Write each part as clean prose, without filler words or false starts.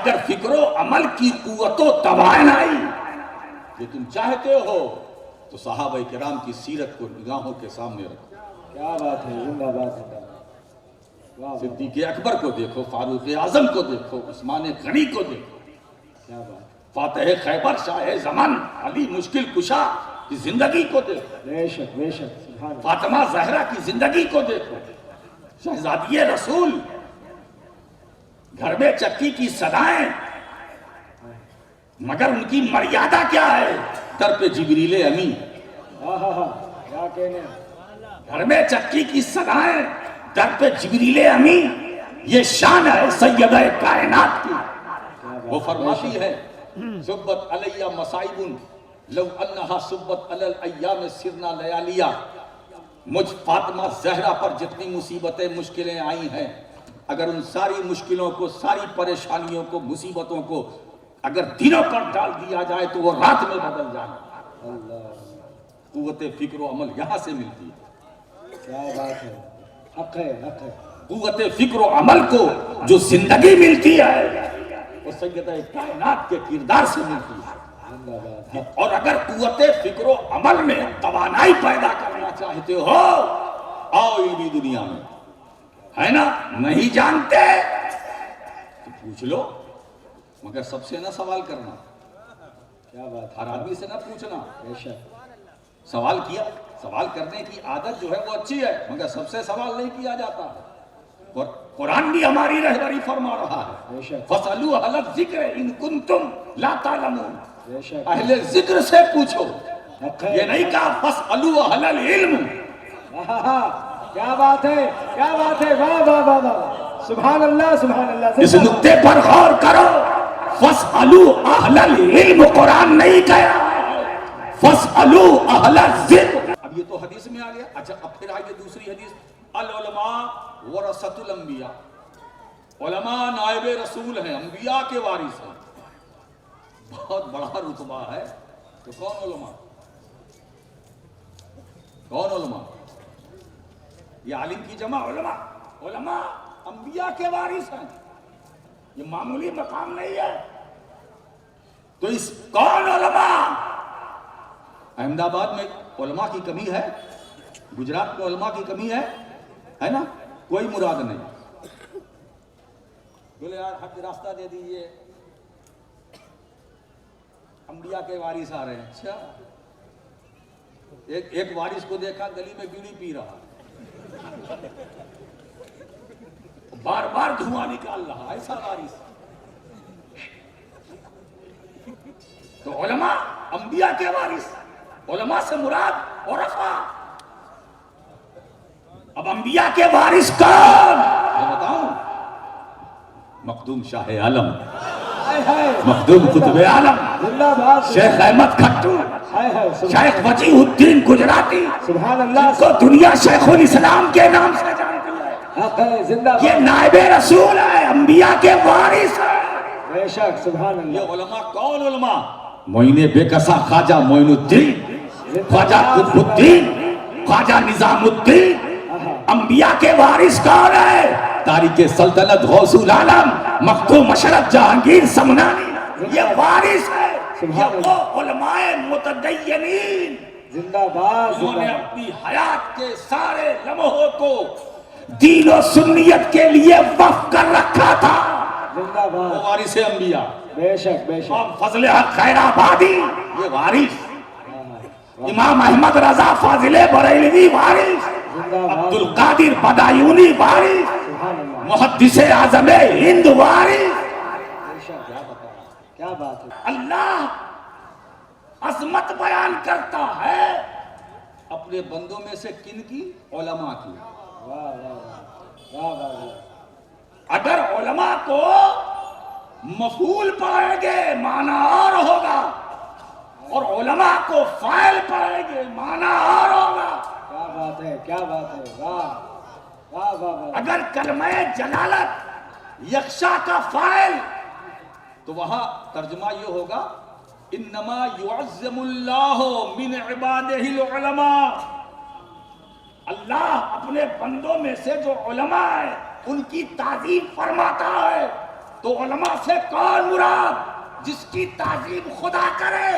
اگر فکر و عمل کی قوت و توانائی یہ تم چاہتے ہو تو صحابہ کرام کی سیرت کو نگاہوں کے سامنے رکھو. کیا بات ہے، زندہ باد ہے. صدیق اکبر کو دیکھو، فاروق اعظم کو دیکھو، عثمان غنی کو دیکھو، کیا بات، فاتح خیبر شاہ زمان علی مشکل کشا کی زندگی کو دیکھو، بے شک بے شک، سبحان اللہ. فاطمہ زہرا کی زندگی کو دیکھو، شہزادی رسول، گھر میں چکی کی صدائیں، مگر ان کی مریادہ کیا ہے؟ در پہ جبریل امین. کیا کہنے، گھر میں چکی کی صدائیں، در پہ جبریل امین. یہ شان ہے سیدہ کائنات کی. وہ فرماتی ہے صبت علیہ مصائب لو انہا صبت علی الایام سرنا لیالیا. مجھ فاطمہ زہرا پر جتنی مصیبتیں مشکلیں آئی ہیں، اگر ان ساری مشکلوں کو، ساری پریشانیوں کو، مصیبتوں کو اگر دنوں پر ڈال دیا جائے تو وہ رات میں بدل جائے. قوت فکر و عمل یہاں سے ملتی ہے. کیا بات ہے، حق ہے حق ہے. قوت فکر و عمل کو جو زندگی ملتی ہے وہ سیدہ کائنات کے کردار سے ملتی ہے. زندہ باد. اور اگر قوت فکر و عمل میں توانائی پیدا کرنا چاہتے ہو، آؤ عیدی دنیا میں. ہے نا؟ نہیں جانتے تو پوچھ لو، مگر سب سے نہ سوال کرنا. کیا بات، ہر آدمی سے نہ پوچھنا. بے شک. سوال کیا، سوال کرنے کی عادت جو ہے وہ اچھی ہے، مگر سب سے سوال نہیں کیا جاتا ہے. اور قرآن بھی ہماری رہبری فرما رہا ہے، بے شک فَاسْأَلُوا أَهْلَ الذِّكْرِ إِن كُنتُمْ لَا تَعْلَمُونَ. بے شک. اہل ذکر سے پوچھو. حق ہے. یہ نہیں کہا فَاسْأَلُوا أَهْلَ الْعِلْمِ. کیا بات ہے، کیا بات ہے، واہ واہ واہ واہ، سبحان اللہ سبحان اللہ. اس نقطے پر غور کرو. فَاسْأَلُوا أَهْلَ الْعِلْمِ قرآن نہیں کہا، فَاسْأَلُوا أَهْلَ الذِّكْرِ. اب یہ تو حدیث میں آ گیا. اچھا اب پھر آئیے دوسری حدیث، العلماء ورثۃ الانبیاء. علماء نائب رسول ہیں، انبیاء کے وارث ہیں. بہت بڑا رتبہ ہے. تو کون علماء؟ کون علماء؟ یہ عالم کی جمع علماء. علماء انبیاء کے وارث ہیں. یہ معمولی مقام نہیں ہے. تو اس کون علماء؟ احمد آباد میں علماء کی کمی ہے، گجرات میں علماء کی کمی ہے نا؟ کوئی مراد نہیں. بولے یار حق راستہ دے دیجئے، انبیاء کے وارث آ رہے ہیں. اچھا، ایک وارث کو دیکھا گلی میں بیڑی پی رہا، بار بار دھواں نکال رہا، ایسا وارث. تو علماء انبیاء کے وارث. علماء سے مراد عرفاء. اب انبیاء کے وارث کون؟ میں بتاؤں، مخدوم شاہ عالم، مخدوم قطب عالم، زندہ باد. شیخ احمد کھٹو، شیخ وجیہ الدین گجراتی، سبحان اللہ. جس کو دنیا شیخ الاسلام کے نام سے جانتی ہے. حق ہے، زندہ باد. یہ نائب رسول ہے، انبیاء کے وارث ہے. بے شک، سبحان اللہ. یہ علماء کون علماء؟ معین بے کسا خواجہ معین الدین، خواجہ قطب الدین، خواجہ نظام الدین. انبیاء کے وارث کون ہے؟ تاریخ سلطنت غوث العالم مخدوم مشرف جہانگیر سمنانی. یہ وارث ہے. یہ وہ علماء متدینین زندہ باد. انہوں نے اپنی حیات کے سارے لمحوں کو دین و سنیت کے لیے وقف کر رکھا تھا. زندہ وہ باد. وارث انبیاء. بے شک بے شک. امام فضل حق خیر آبادی یہ وارث. امام احمد رضا فاضل بریلوی وارث. عبد القادر بدایونی وارث. سبحان اللہ. محدث اعظم ہند وارث. بے شک. کیا بات ہے. اللہ عظمت بیان کرتا ہے اپنے بندوں میں سے کن کی؟ علماء کی. واہ واہ واہ واہ واہ. اگر علماء کو مفعول پائیں گے معنی اور ہوگا، اور علماء کو فاعل پائیں گے معنی اور ہوگا. کیا بات ہے، کیا بات ہے. واہ واہ واہ واہ. اگر کلمہ جلالت یکشا کا فاعل تو وہاں ترجمہ یہ ہوگا انما یعظم اللہ من عبادہ العلماء. اللہ اپنے بندوں میں سے جو علماء ہیں ان کی تعظیم فرماتا ہے. تو علماء سے کون مراد؟ جس کی تعظیم خدا کرے.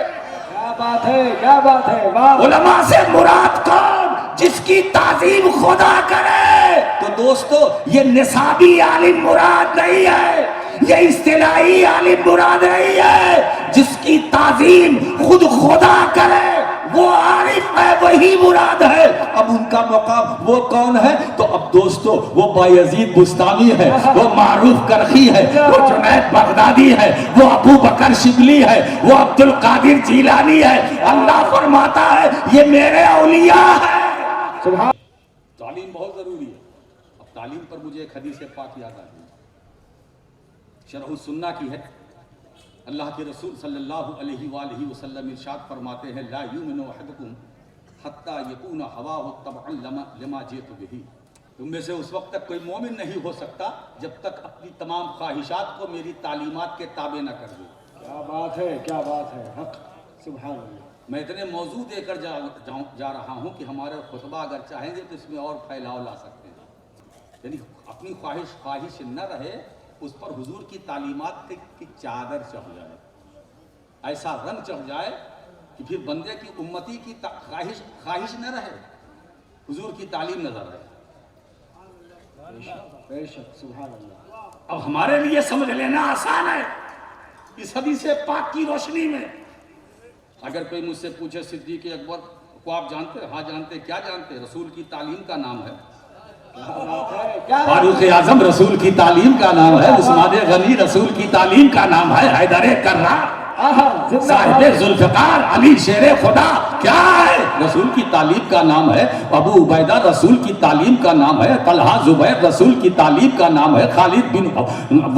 کیا بات ہے، کیا بات ہے، واہ. علماء سے مراد کون؟ جس کی تعظیم خدا کرے. تو دوستو یہ نصابی عالم مراد نہیں ہے، یہ اصطلاحی عالم مراد نہیں ہے. جس کی تعظیم خود خدا کرے وہ عارف ہے، وہی مراد ہے. اب ان کا مقام وہ کون ہے؟ تو اب دوستو وہ بایزید بستامی ہے، وہ معروف کرخی ہے، وہ جنید بغدادی ہے، وہ ابو بکر شبلی ہے، وہ عبد القادر جیلانی ہے. اللہ فرماتا ہے یہ میرے اولیاء ہیں. سبحان. تعلیم بہت ضروری ہے. اب تعلیم پر مجھے ایک حدیث پاک یاد آ گئی، شرح السنہ کی ہے. اللہ کے رسول صلی اللہ علیہ وآلہ وسلم ارشاد فرماتے ہیں لا یؤمن احدکم حتی یکون ہواہ تبعا لما جئت بہ. تم میں سے اس وقت تک کوئی مومن نہیں ہو سکتا جب تک اپنی تمام خواہشات کو میری تعلیمات کے تابع نہ کر دے. کیا بات ہے، کیا بات ہے، حق. سبحان اللہ. میں اتنے موضوع دے کر جا رہا ہوں کہ ہمارے خطبہ اگر چاہیں گے تو اس میں اور پھیلاؤ لا سکتے ہیں. یعنی اپنی خواہش نہ رہے، اس پر حضور کی تعلیمات کی چادر چڑھ جائے، ایسا رنگ چڑھ جائے کہ پھر بندے کی امتی کی خواہش نہ رہے، حضور کی تعلیم نظر رہے. بے شک. سبحان اللہ. اب ہمارے لیے سمجھ لینا آسان ہے اس حدیث پاک کی روشنی میں. اگر کوئی مجھ سے پوچھے صدیق اکبر کو آپ جانتے؟ ہاں جانتے. کیا جانتے؟ رسول کی تعلیم کا نام ہے. فاروق اعظم رسول کی تعلیم کا نام ہے، عثمان غنی رسول کی تعلیم کا نام ہے، حیدر کرار صاحب ذوالفقار علی شیر خدا کیا ہے؟ رسول کی تعلیم کا نام ہے. ابو عبیدہ رسول کی تعلیم کا نام ہے، طلحہ زبیر رسول کی تعلیم کا نام ہے، خالد بن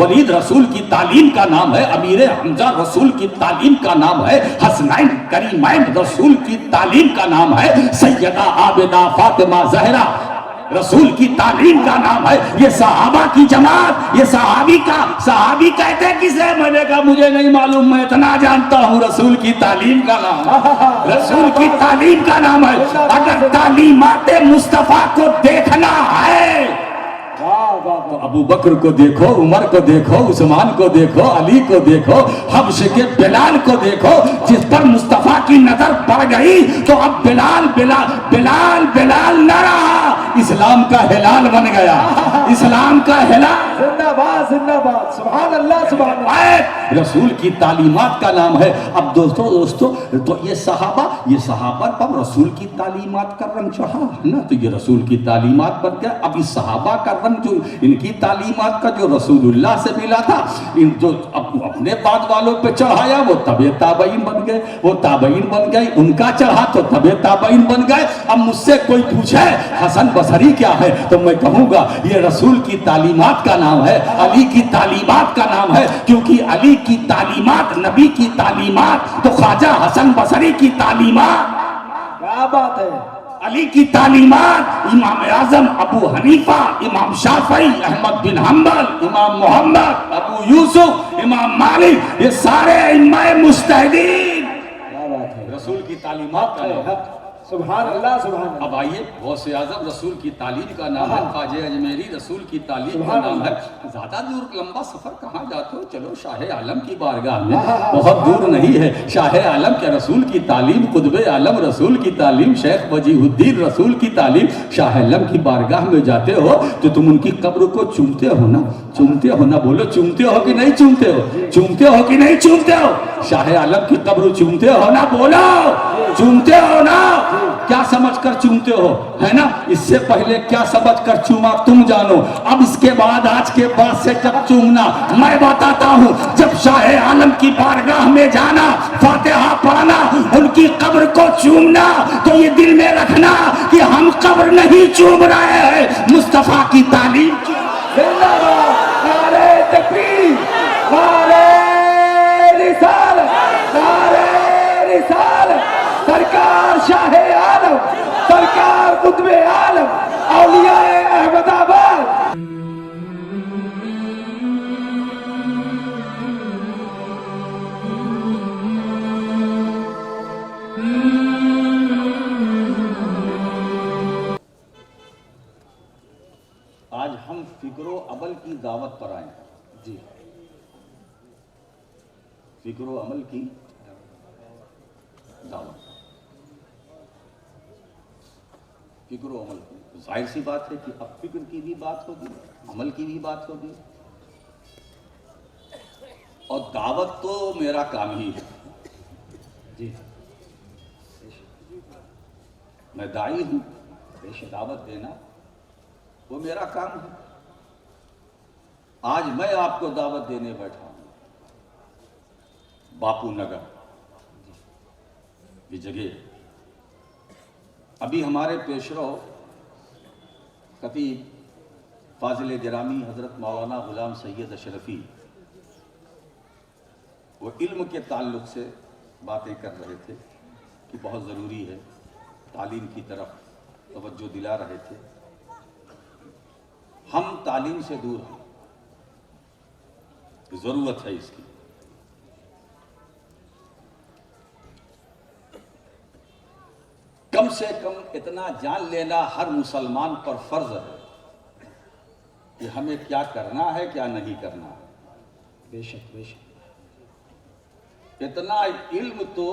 ولید رسول کی تعلیم کا نام ہے، امیر حمزہ رسول کی تعلیم کا نام ہے، حسنین کریمین رسول کی تعلیم کا نام ہے، سیدہ عابدہ فاطمہ زہرا رسول کی تعلیم کا نام ہے. یہ صحابہ کی جماعت، یہ صحابی کہتے کسے؟ میں نے کہا مجھے نہیں معلوم، میں اتنا جانتا ہوں رسول کی تعلیم کا نام ہے، رسول کی تعلیم کا نام ہے. اگر تعلیمات مصطفیٰ کو دیکھنا ہے تو ابو بکر کو دیکھو، عمر کو دیکھو، عثمان کو دیکھو، علی کو دیکھو، حبش کے بلال کو دیکھو. جس پر مصطفیٰ کی نظر پڑ گئی تو اب بلال نہ رہا، اسلام کا ہلال بن گیا. اسلام کا ہلال. زندہ باد، زندہ باد. سبحان اللہ، سبحان اللہ. رسول کی تعلیمات کا نام ہے. اب دوستو تو یہ صحابہ پر رسول کی تعلیمات کا رنگ چڑھا ہے نا، تو یہ رسول کی تعلیمات بن گیا. اب اس صحابہ کا رنگ جو ان کی تعلیمات کا جو رسول اللہ سے ملا تھا، ان جو اپنے بعد والوں پہ چڑھایا وہ تبع تابعین بن گئے، وہ تابعین بن گئے. ان کا چڑھا تو تبع تابعین بن گئے. اب مجھ سے کوئی پوچھے حسن بصری کیا ہے تو میں کہوں گا یہ رسول کی تعلیمات کا نام ہے، علی کی تعلیمات کا نام ہے. کیونکہ علی کی تعلیمات نبی کی تعلیمات، تو خواجہ حسن بصری کی تعلیمات. کیا بات ہے. علی کی تعلیمات امام اعظم ابو حنیفہ، امام شافعی، احمد بن حنبل، امام محمد، ابو یوسف، امام مالک، یہ سارے ائمہ مجتہدین کیا بات ہے. رسول کی تعلیمات کا نام ہے. سبحان اللہ، سبحان اللہ. اب آئیے غوث اعظم رسول کی تعلیم کا نام ہے، خواجہ اجمیری رسول کی تعلیم کا نام ہے. زیادہ دور لمبا سفر کہاں جاتے ہو؟ چلو شاہ عالم کی بارگاہ میں، بہت دور نہیں ہے. شاہ عالم کے رسول کی تعلیم، قطب عالم رسول کی تعلیم، شیخ وجیہ الدین رسول کی تعلیم. شاہ عالم کی بارگاہ میں جاتے ہو تو تم ان کی قبر کو چومتے ہو نا، چومتے ہو نا. بولو چومتے ہو کہ نہیں چومتے ہو؟ چومتے ہو کہ نہیں چومتے ہو؟ شاہ عالم کی قبر چومتے ہو نا؟ بولو چومتے ہو نا؟ کیا سمجھ کر چومتے ہو، ہے نا؟ اس سے پہلے کیا سمجھ کر چوما تم جانو. اب اس کے بعد، آج کے بعد سے جب چومنا میں بتاتا ہوں. جب شاہ عالم کی بارگاہ میں جانا، فاتحہ پڑھنا، ان کی قبر کو چومنا، تو یہ دل میں رکھنا کہ ہم قبر نہیں چوم رہے ہیں، مصطفیٰ کی تعلیم. زندہ باد. نعرہ تکبیر، نعرہ رسالت، نعرہ رسالت. سرکار شاہ عالم، سرکار قطب عالم، اولیاء احمد آباد. آج ہم فکر و عمل کی دعوت پر آئے. جی فکر و عمل کی دعوت، فکر و عمل کی. ظاہر سی بات ہے کہ اب فکر کی بھی بات ہوگی، عمل کی بھی بات ہوگی. اور دعوت تو میرا کام ہی ہے. جی میں داعی ہوں، دعوت دینا وہ میرا کام ہے. آج میں آپ کو دعوت دینے بیٹھا ہوں. باپو نگر یہ جگہ، ابھی ہمارے پیشرو خطیب فاضل گرامی حضرت مولانا غلام سید اشرفی وہ علم کے تعلق سے باتیں کر رہے تھے کہ بہت ضروری ہے، تعلیم کی طرف توجہ دلا رہے تھے. ہم تعلیم سے دور ہیں، ضرورت ہے اس کی. کم سے کم اتنا جان لینا ہر مسلمان پر فرض ہے کہ ہمیں کیا کرنا ہے کیا نہیں کرنا ہے. بے شک بے شک. اتنا علم تو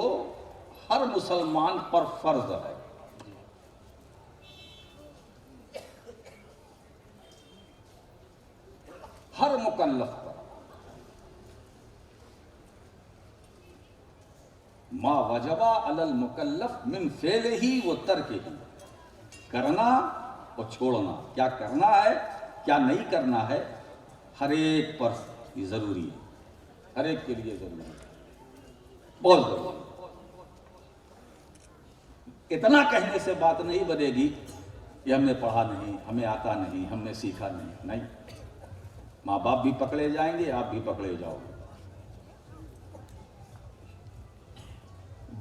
ہر مسلمان پر فرض ہے. ہر مکلف پر. ما وجبہ علی المکلف من فعلہ و ترکہ، کرنا اور چھوڑنا، کیا کرنا ہے کیا نہیں کرنا ہے ہر ایک پر یہ ضروری ہے. ہر ایک کے لیے ضروری ہے، بہت ضروری ہے. اتنا کہنے سے بات نہیں بنے گی کہ ہم نے پڑھا نہیں، ہمیں آتا نہیں، ہم نے سیکھا نہیں. نہیں، ماں باپ بھی پکڑے جائیں گے، آپ بھی پکڑے جاؤ گے.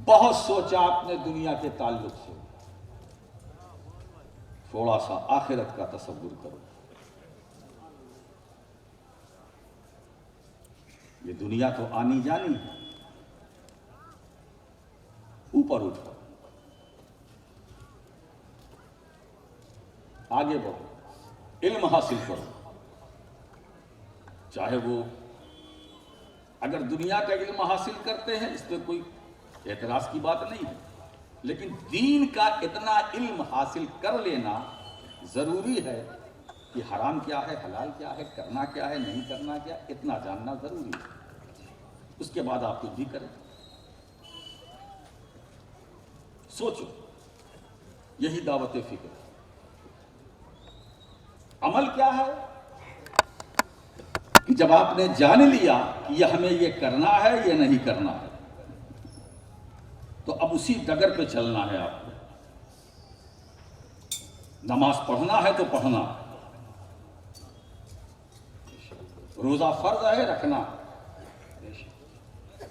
بہت سوچا آپ نے دنیا کے تعلق سے، تھوڑا سا آخرت کا تصور کرو. یہ دنیا تو آنی جانی ہے. اوپر اٹھو، آگے بڑھو، علم حاصل کرو. چاہے وہ اگر دنیا کا علم حاصل کرتے ہیں اس پہ کوئی اعتراض کی بات نہیں ہے، لیکن دین کا اتنا علم حاصل کر لینا ضروری ہے کہ حرام کیا ہے، حلال کیا ہے، کرنا کیا ہے، نہیں کرنا کیا، اتنا جاننا ضروری ہے. اس کے بعد آپ کچھ بھی کریں. سوچو، یہی دعوت فکر. عمل کیا ہے کہ جب آپ نے جان لیا کہ یہ ہمیں یہ کرنا ہے یہ نہیں کرنا ہے تو اب اسی ڈگر پہ چلنا ہے. آپ کو نماز پڑھنا ہے تو پڑھنا، روزہ فرض ہے رکھنا،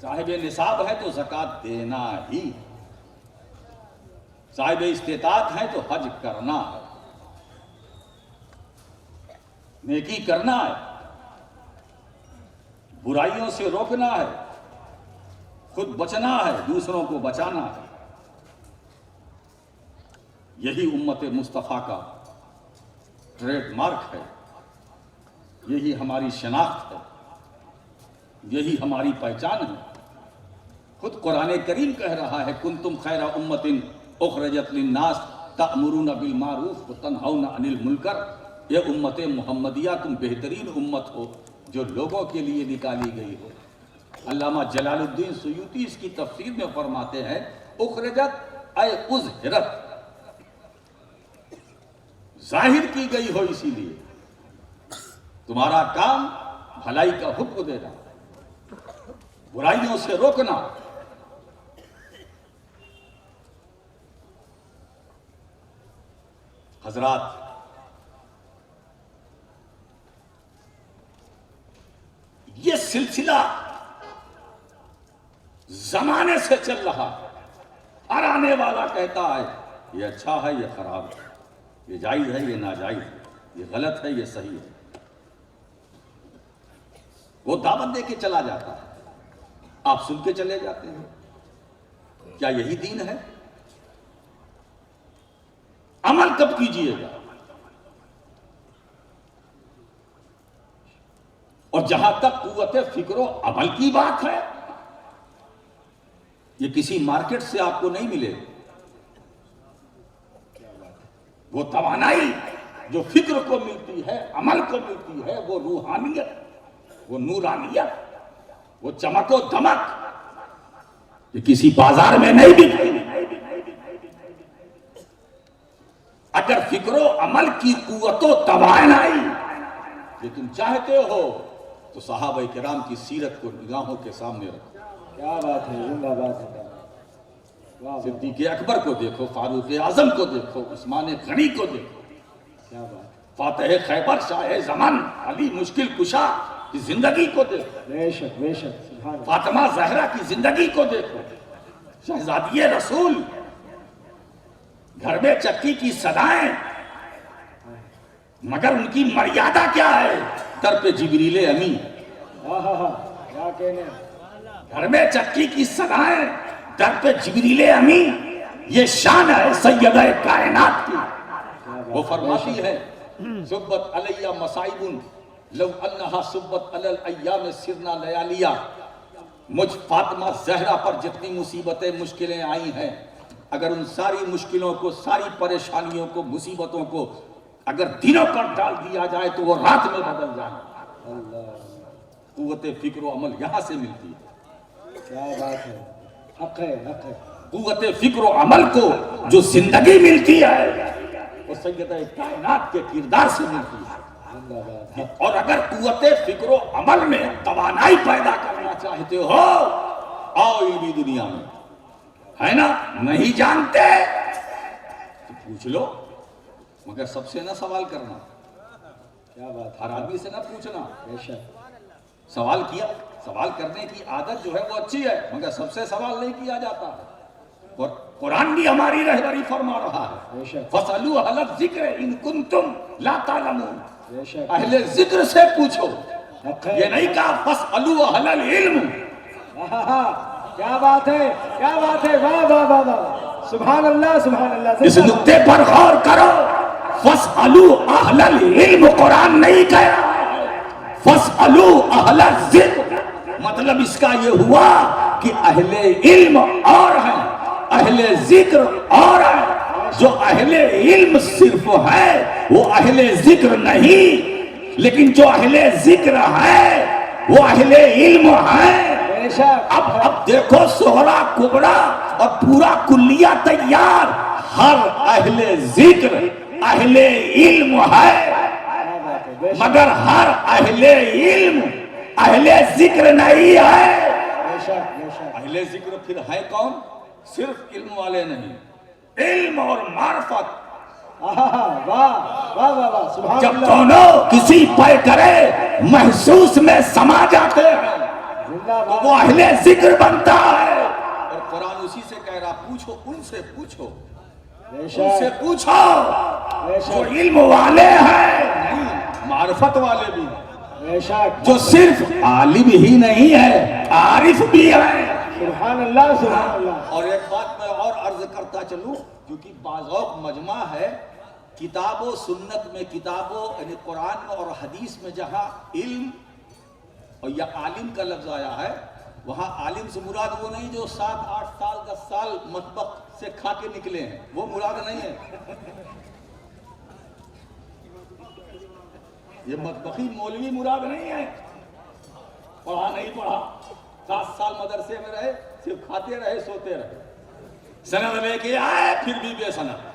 صاحب نصاب ہے تو زکوٰۃ دینا ہی، صاحب استطاعت ہے تو حج کرنا ہے، نیکی کرنا ہے، برائیوں سے روکنا ہے، خود بچنا ہے، دوسروں کو بچانا ہے. یہی امت مصطفیٰ کا ٹریڈ مارک ہے، یہی ہماری شناخت ہے، یہی ہماری پہچان ہے. خود قرآن کریم کہہ رہا ہے کنتم خیر امت اخرجت للناس تأمرون بالمعروف وتنہون عن المنکر. یہ امت محمدیہ تم بہترین امت ہو جو لوگوں کے لیے نکالی گئی ہو. علامہ جلال الدین سیوطی اس کی تفسیر میں فرماتے ہیں اخرجت اے اظہرت، ظاہر کی گئی ہو، اسی لیے تمہارا کام بھلائی کا حکم دینا، برائیوں سے روکنا. حضرات، یہ سلسلہ زمانے سے چل رہا ہے. ہر آنے والا کہتا ہے یہ اچھا ہے یہ خراب ہے، یہ جائز ہے یہ ناجائز ہے، یہ غلط ہے یہ صحیح ہے. وہ دعوت دے کے چلا جاتا ہے، آپ سن کے چلے جاتے ہیں. کیا یہی دین ہے؟ عمل کب کیجئے گا؟ اور جہاں تک قوت فکر و عمل کی بات ہے یہ کسی مارکیٹ سے آپ کو نہیں ملے. وہ توانائی جو فکر کو ملتی ہے، عمل کو ملتی ہے، وہ روحانیت، وہ نورانیت، وہ چمک و دمک، یہ کسی بازار میں نہیں بکتی. اگر فکر و عمل کی قوت و توانائی یہ تم چاہتے ہو تو صحابہ کرام کی سیرت کو نگاہوں کے سامنے رکھو. کیا بات ہے، زندہ باد زندہ باد. واہ واہ، صدیق اکبر کو دیکھو، فاروق اعظم کو دیکھو، عثمان غنی کو دیکھو، کیا بات. فاتح خیبر، شاہ زمان، علی مشکل کشا کی زندگی کو دیکھو، بے شک بے شک، سبحان اللہ. فاطمہ زہرا کی زندگی کو دیکھو، شہزادی رسول، گھر میں چکی کی صدائیں، مگر ان کی مریادہ کیا ہے؟ در پہ جبریل امی. کیا کہنے. گھر میں چکی کی صدائیں، در پہ جبریل امی. یہ شان ہے سیدہ کائنات کی. وہ فرماتی ہے سبت علیہ مصائب لو انہا سبت علی الایام سرنا لیالیا. مجھ فاطمہ زہرا پر جتنی مصیبتیں مشکلیں آئی ہیں، اگر ان ساری مشکلوں کو، ساری پریشانیوں کو، مصیبتوں کو اگر دنوں پر ڈال دیا جائے تو وہ رات میں بدل جائے. قوت فکر و عمل یہاں سے ملتی ہے. کیا بات ہے، حق ہے حق ہے. قوت فکر و عمل کو جو زندگی ملتی ہے وہ سیدہ کائنات کے کردار سے ملتی ہے. زندہ باد. اور اگر قوت فکر و عمل میں توانائی پیدا کرنا چاہتے ہو، آؤ علمی دنیا میں، ہے نا؟ نہیں جانتے تو پوچھ لو، مگر سب سے نہ سوال کرنا. کیا بات. ہر آدمی سے نہ پوچھنا. بے شک. سوال کیا، سوال کرنے کی عادت جو ہے وہ اچھی ہے، مگر سب سے سوال نہیں کیا جاتا ہے. اور قرآن بھی ہماری رہبری فرما رہا ہے، بے شک فَاسْأَلُوا أَهْلَ الذِّكْرِ إِن كُنتُمْ لَا تَعْلَمُونَ. بے شک. اہل ذکر سے پوچھو. حق ہے. یہ نہیں کہا فَاسْأَلُوا أَهْلَ الْعِلْمِ. کیا بات ہے، کیا بات ہے. واہ واہ واہ واہ، سبحان اللہ سبحان اللہ. اس نقطے پر غور کرو. فَاسْأَلُوا أَهْلَ الْعِلْمِ قرآن نہیں کہہ رہا، فَاسْأَلُوا أَهْلَ الذِّكْرِ. مطلب اس کا یہ ہوا کہ اہل علم اور ہیں، اہل ذکر اور ہیں. جو اہل علم صرف ہے وہ اہل ذکر نہیں، لیکن جو اہل ذکر ہے وہ اہل علم ہے. بے شک. اب دیکھو سہرا کبرا اور پورا کلیہ تیار. ہر اہل ذکر اہل علم ہے، کیا بات ہے. بے شک مگر ہر اہل علم اہل ذکر نہیں ہے. بے شک بے شک. اہل ذکر پھر ہے کون؟ صرف علم والے نہیں، علم اور معرفت. واہ واہ واہ واہ، سبحان جب اللہ. دونوں کسی پے کرے محسوس میں سما جاتے ہیں زندہ تو باد. وہ اہل ذکر بنتا ہے. اور قرآن اسی سے کہہ رہا، پوچھو ان سے، پوچھو بے ان سے شک پوچھو بے جو شک علم والے ہیں، نہیں معرفت والے بھی، بے شک. جو صرف عالم ہی نہیں ہے عارف بھی ہے. سبحان اللہ سبحان اللہ. اور ایک بات میں اور عرض کرتا چلوں، کیونکہ بعض اوقات مجمع ہے کتاب و سنت میں، کتابوں یعنی قرآن میں اور حدیث میں جہاں علم اور یا عالم کا لفظ آیا ہے، وہاں عالم سے مراد وہ نہیں جو 7 8 سال 10 سال مطبخ سے کھا کے نکلے ہیں، وہ مراد نہیں ہے. یہ مطبخی مولوی مراد نہیں ہے. پڑھا نہیں پڑھا، 7 سال مدرسے میں رہے، صرف کھاتے رہے سوتے رہے، سند لے کے آئے پھر بھی بے سند.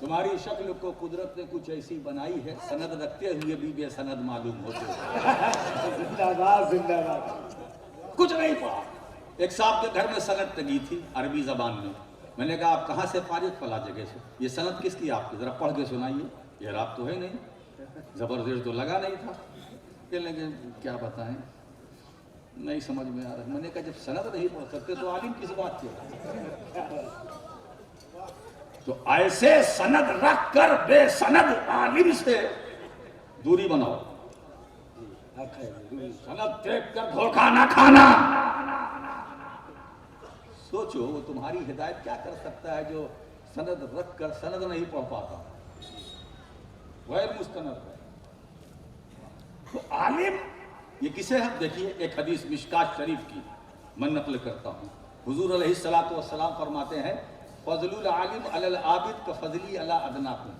تمہاری شکل کو قدرت نے کچھ ایسی بنائی ہے، سند رکھتے ہوئے بھی بے سند معلوم ہوتے ہیں. زندہ باد زندہ باد. کچھ نہیں پڑھا. ایک صاحب کے گھر میں سند ٹنگی تھی عربی زبان میں. میں نے کہا آپ کہاں سے فارغ؟ فلاں جگہ سے. یہ سند کس کی آپ کی؟ ذرا پڑھ کے سنائیے. یہ رات تو ہے نہیں، زبردست تو لگا نہیں تھا. کہنے لگے کیا بتائیں، نہیں سمجھ میں آ رہا. میں نے کہا جب سند نہیں پڑھ سکتے تو عالم کس بات کے؟ تو ایسے سند رکھ کر بے سند عالم سے دوری بناؤ. حق ہے. سند دیکھ کر دھوکہ نہ کھانا. سوچو وہ تمہاری ہدایت کیا کر سکتا ہے جو سند رکھ کر سند نہیں پڑھ پاتا، غیر مستند ہے. تو عالم یہ کسے ہے؟ دیکھیے ایک حدیث مشکات شریف کی، میں نقل کرتا ہوں، حضور علیہ الصلوۃ والسلام فرماتے ہیں فضل العالم علی العابد کا فضلی علی ادناکم،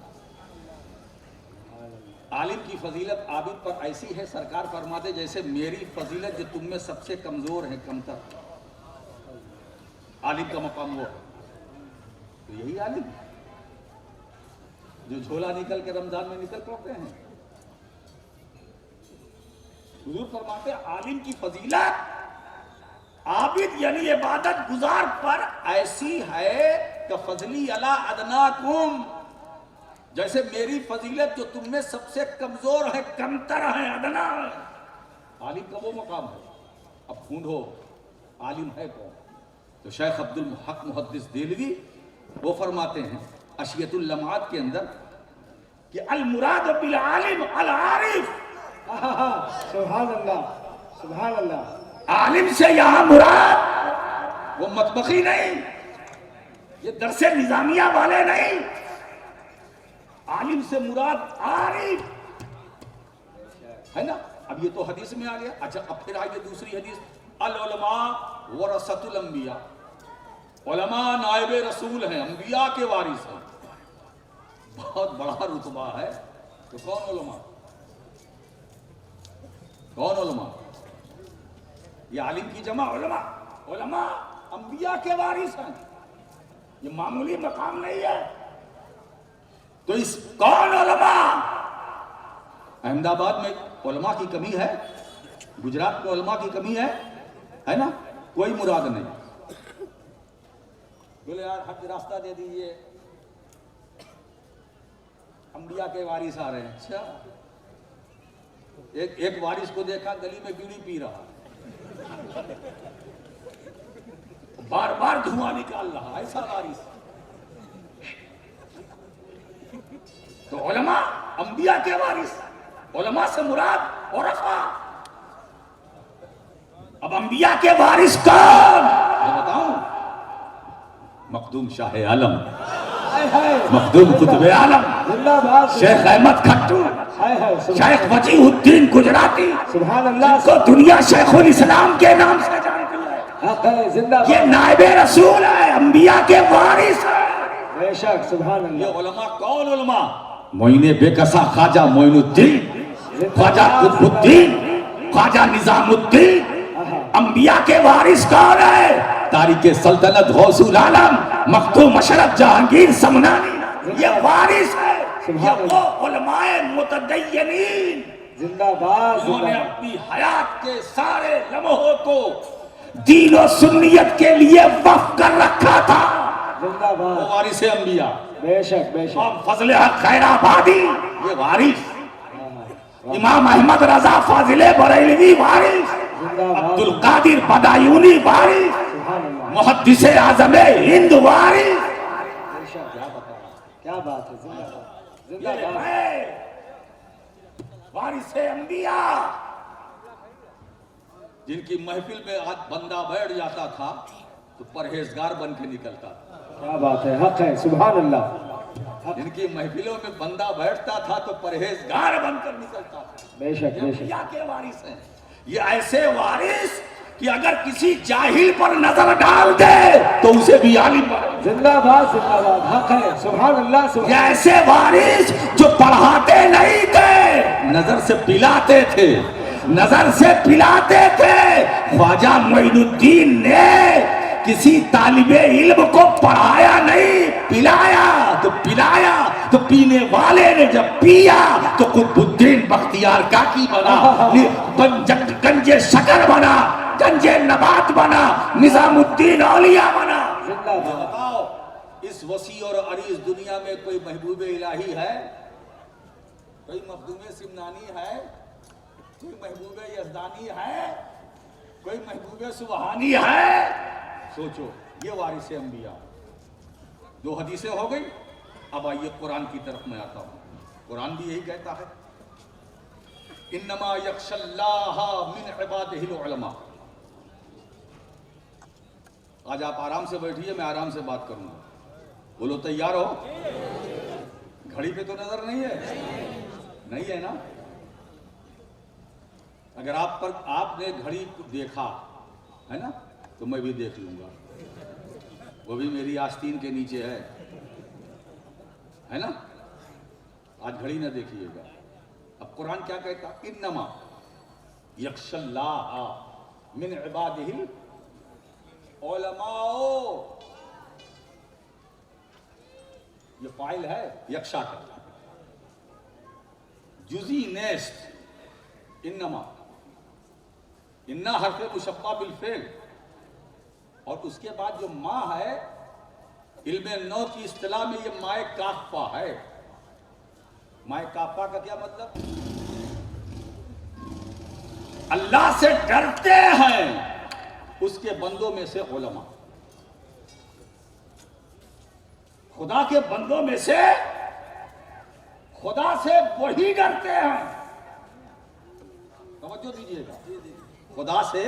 عالم کی فضیلت عابد پر ایسی ہے، سرکار فرماتے جیسے میری فضیلت جو تم میں سب سے کمزور ہے، کمتر۔ عالم کا مقام وہ ہے، تو یہی عالم ہے جو جھولا نکل کے رمضان میں نکل پڑتے ہیں۔ حضور فرماتے ہیں عالم کی فضیلت عابد یعنی عبادت گزار پر ایسی ہے کہ فضلی علی ادناکم، جیسے میری فضیلت جو تم میں سب سے کمزور ہے، کمتر ہے، ادنا ہے۔ عالم کا وہ مقام ہے۔ اب ڈھونڈو عالم ہے کون؟ تو شیخ عبد الحق محدث دہلوی وہ فرماتے ہیں اشیت اللمعات کے اندر کہ المراد بالعالم العارف، سبحان اللہ سبحان اللہ۔ عالم سے یہاں مراد وہ مطبخی نہیں، یہ درس نظامیہ والے نہیں، عالم سے مراد عارف ہے نا۔ اب یہ تو حدیث میں آ گیا۔ اچھا اب پھر آئیے دوسری حدیث، العلماء ورثۃ الانبیاء، علماء نائب رسول ہیں، انبیاء کے وارث ہیں، بہت بڑا رتبہ ہے۔ تو کون علماء؟ کون علماء؟ یہ عالم کی جمع علماء، علماء انبیاء کے وارث ہیں، یہ معمولی مقام نہیں ہے۔ تو اس کون علماء؟ احمد آباد میں علماء کی کمی ہے، گجرات میں علماء کی کمی ہے نا، کوئی مراد نہیں۔ بولے یار حج راستہ دے دیجیے، انبیاء کے وارث آ رہے ہیں۔ اچھا ایک وارث کو دیکھا گلی میں بیڑی پی رہا، بار بار دھواں نکال رہا، ایسا وارث۔ تو علماء انبیاء کے وارث، علماء سے مراد عرفاء۔ اب انبیاء کے وارث کون؟ میں بتاؤں، مخدوم شاہ عالم، مخدوم قطب عالم، شیخ احمد کھٹو، شیخ وجیہ الدین گجراتی، سبحان اللہ، کو دنیا شیخ الاسلام کے نام سے جانتی ہے، یہ نائب رسول ہے، انبیاء کے وارث ہے۔ بے شک سبحان اللہ۔ یہ علماء کون علماء؟ معین بے کسا خواجہ معین الدین، خواجہ قطب الدین، خواجہ نظام الدین۔ انبیاء کے وارث کون ہے؟ تاریخ سلطنت غوث العالم مخدوم اشرف جہانگیر سمنانی، یہ وارث ہے۔ یہ وہ علماء متدینین زندہ باد، انہوں نے اپنی حیات کے سارے لمحوں کو دین و سنیت کے لیے وقف کر رکھا تھا، زندہ وہ باد، وارث انبیاء۔ بے شک بے شک۔ اور فضل حق خیر آبادی یہ وارث، امام احمد رضا فاضل بریلوی وارث، عبد القادر بدایونی وارث، سبحان اللہ، محدث اعظم ہند وارث۔ بے شک۔ کیا بات ہے، زندہ باد، زندہ یہ باد۔ ہے وارث انبیاء، جن کی محفل میں آج بندہ بیٹھ جاتا تھا تو پرہیزگار بن کے نکلتا تھا۔ کیا بات ہے، حق ہے، سبحان اللہ۔ جن کی محفلوں میں بندہ بیٹھتا تھا تو پرہیزگار بن کر نکلتا تھا۔ بے شک یہ بے شک۔ انبیاء کے وارث ہیں، یہ ایسے وارث کہ اگر کسی جاہل پر نظر ڈال دے تو اسے بھی عالم بنا۔ زندہ باد، زندہ باد، حق ہے، سبحان اللہ سبحان۔ یہ ایسے وارث جو پڑھاتے نہیں تھے، نظر سے پلاتے تھے، نظر سے پلاتے تھے۔ خواجہ معین الدین نے کسی طالب علم کو پڑھایا نہیں، پلایا تو پینے والے نے جب پیا تو قطب الدین بختیار کاکی بنا، گنج شکر بنا، گنج نبات بنا، نظام الدین اولیاء بنا۔ زندہ باد۔ بتاؤ اس وسیع اور عریض دنیا میں کوئی محبوب الہی ہے؟ کوئی مخدوم سمنانی ہے؟ کوئی محبوب یزدانی ہے؟ کوئی محبوب سبحانی ہے؟ سوچو، یہ وارث انبیاء۔ دو حدیثیں ہو گئی، اب آئیے قرآن کی طرف میں آتا ہوں۔ قرآن بھی یہی کہتا ہے انما یخشی اللہ من عبادہ العلماء۔ آج آپ آرام سے بیٹھیے، میں آرام سے بات کروں گا، بولو تیار ہو؟ گھڑی پہ تو نظر نہیں ہے؟ نہیں ہے نا؟ اگر آپ نے گھڑی کو دیکھا ہے نا تو میں بھی دیکھ لوں گا، وہ بھی میری آستین کے نیچے ہے نا؟ آج گھڑی نہ دیکھیے گا۔ اب قرآن کیا کہتا؟ انما یخشی اللہ من عبادہ علماء، یہ فاعل ہے یکشا کا، جزئی نیست، انما، انا حرف مشبہ بالفعل، اور اس کے بعد جو ما ہے علم نو کی اصطلاح میں یہ مائے کافہ ہے۔ مائے کافہ کا کیا مطلب؟ اللہ سے ڈرتے ہیں اس کے بندوں میں سے علماء، خدا کے بندوں میں سے خدا سے وہی ڈرتے ہیں۔ توجہ دیجیے گا، خدا سے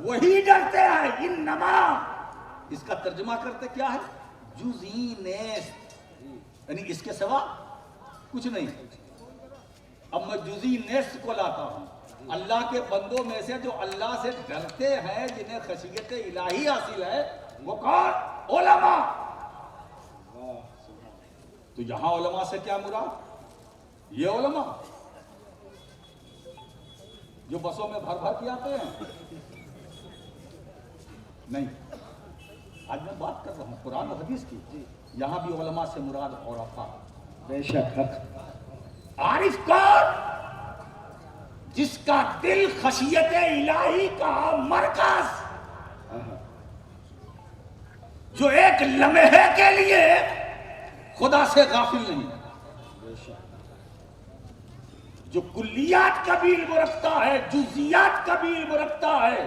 وہی ڈرتے ہیں۔ انما، اس کا ترجمہ کرتے کیا ہے؟ جزئی نیست، یعنی اس کے سوا کچھ نہیں۔ اب میں جزئی نیست کو لاتا ہوں، اللہ کے بندوں میں سے جو اللہ سے ڈرتے ہیں، جنہیں خشیت الہی حاصل ہے، وہ کون؟ علماء۔ تو یہاں علماء سے کیا مراد؟ یہ علماء جو بسوں میں بھر بھر کے آتے ہیں؟ نہیں، آج میں بات کر رہا ہوں قرآن و حدیث کی۔ یہاں بھی علماء سے مراد عرفاء۔ بے شک حق۔ عارف کون؟ جس کا دل خشیت الہی کا مرکز، جو ایک لمحے کے لیے خدا سے غافل نہیں، جو کلیات کا بھی علم رکھتا ہے، جزیات کا بھی علم رکھتا ہے،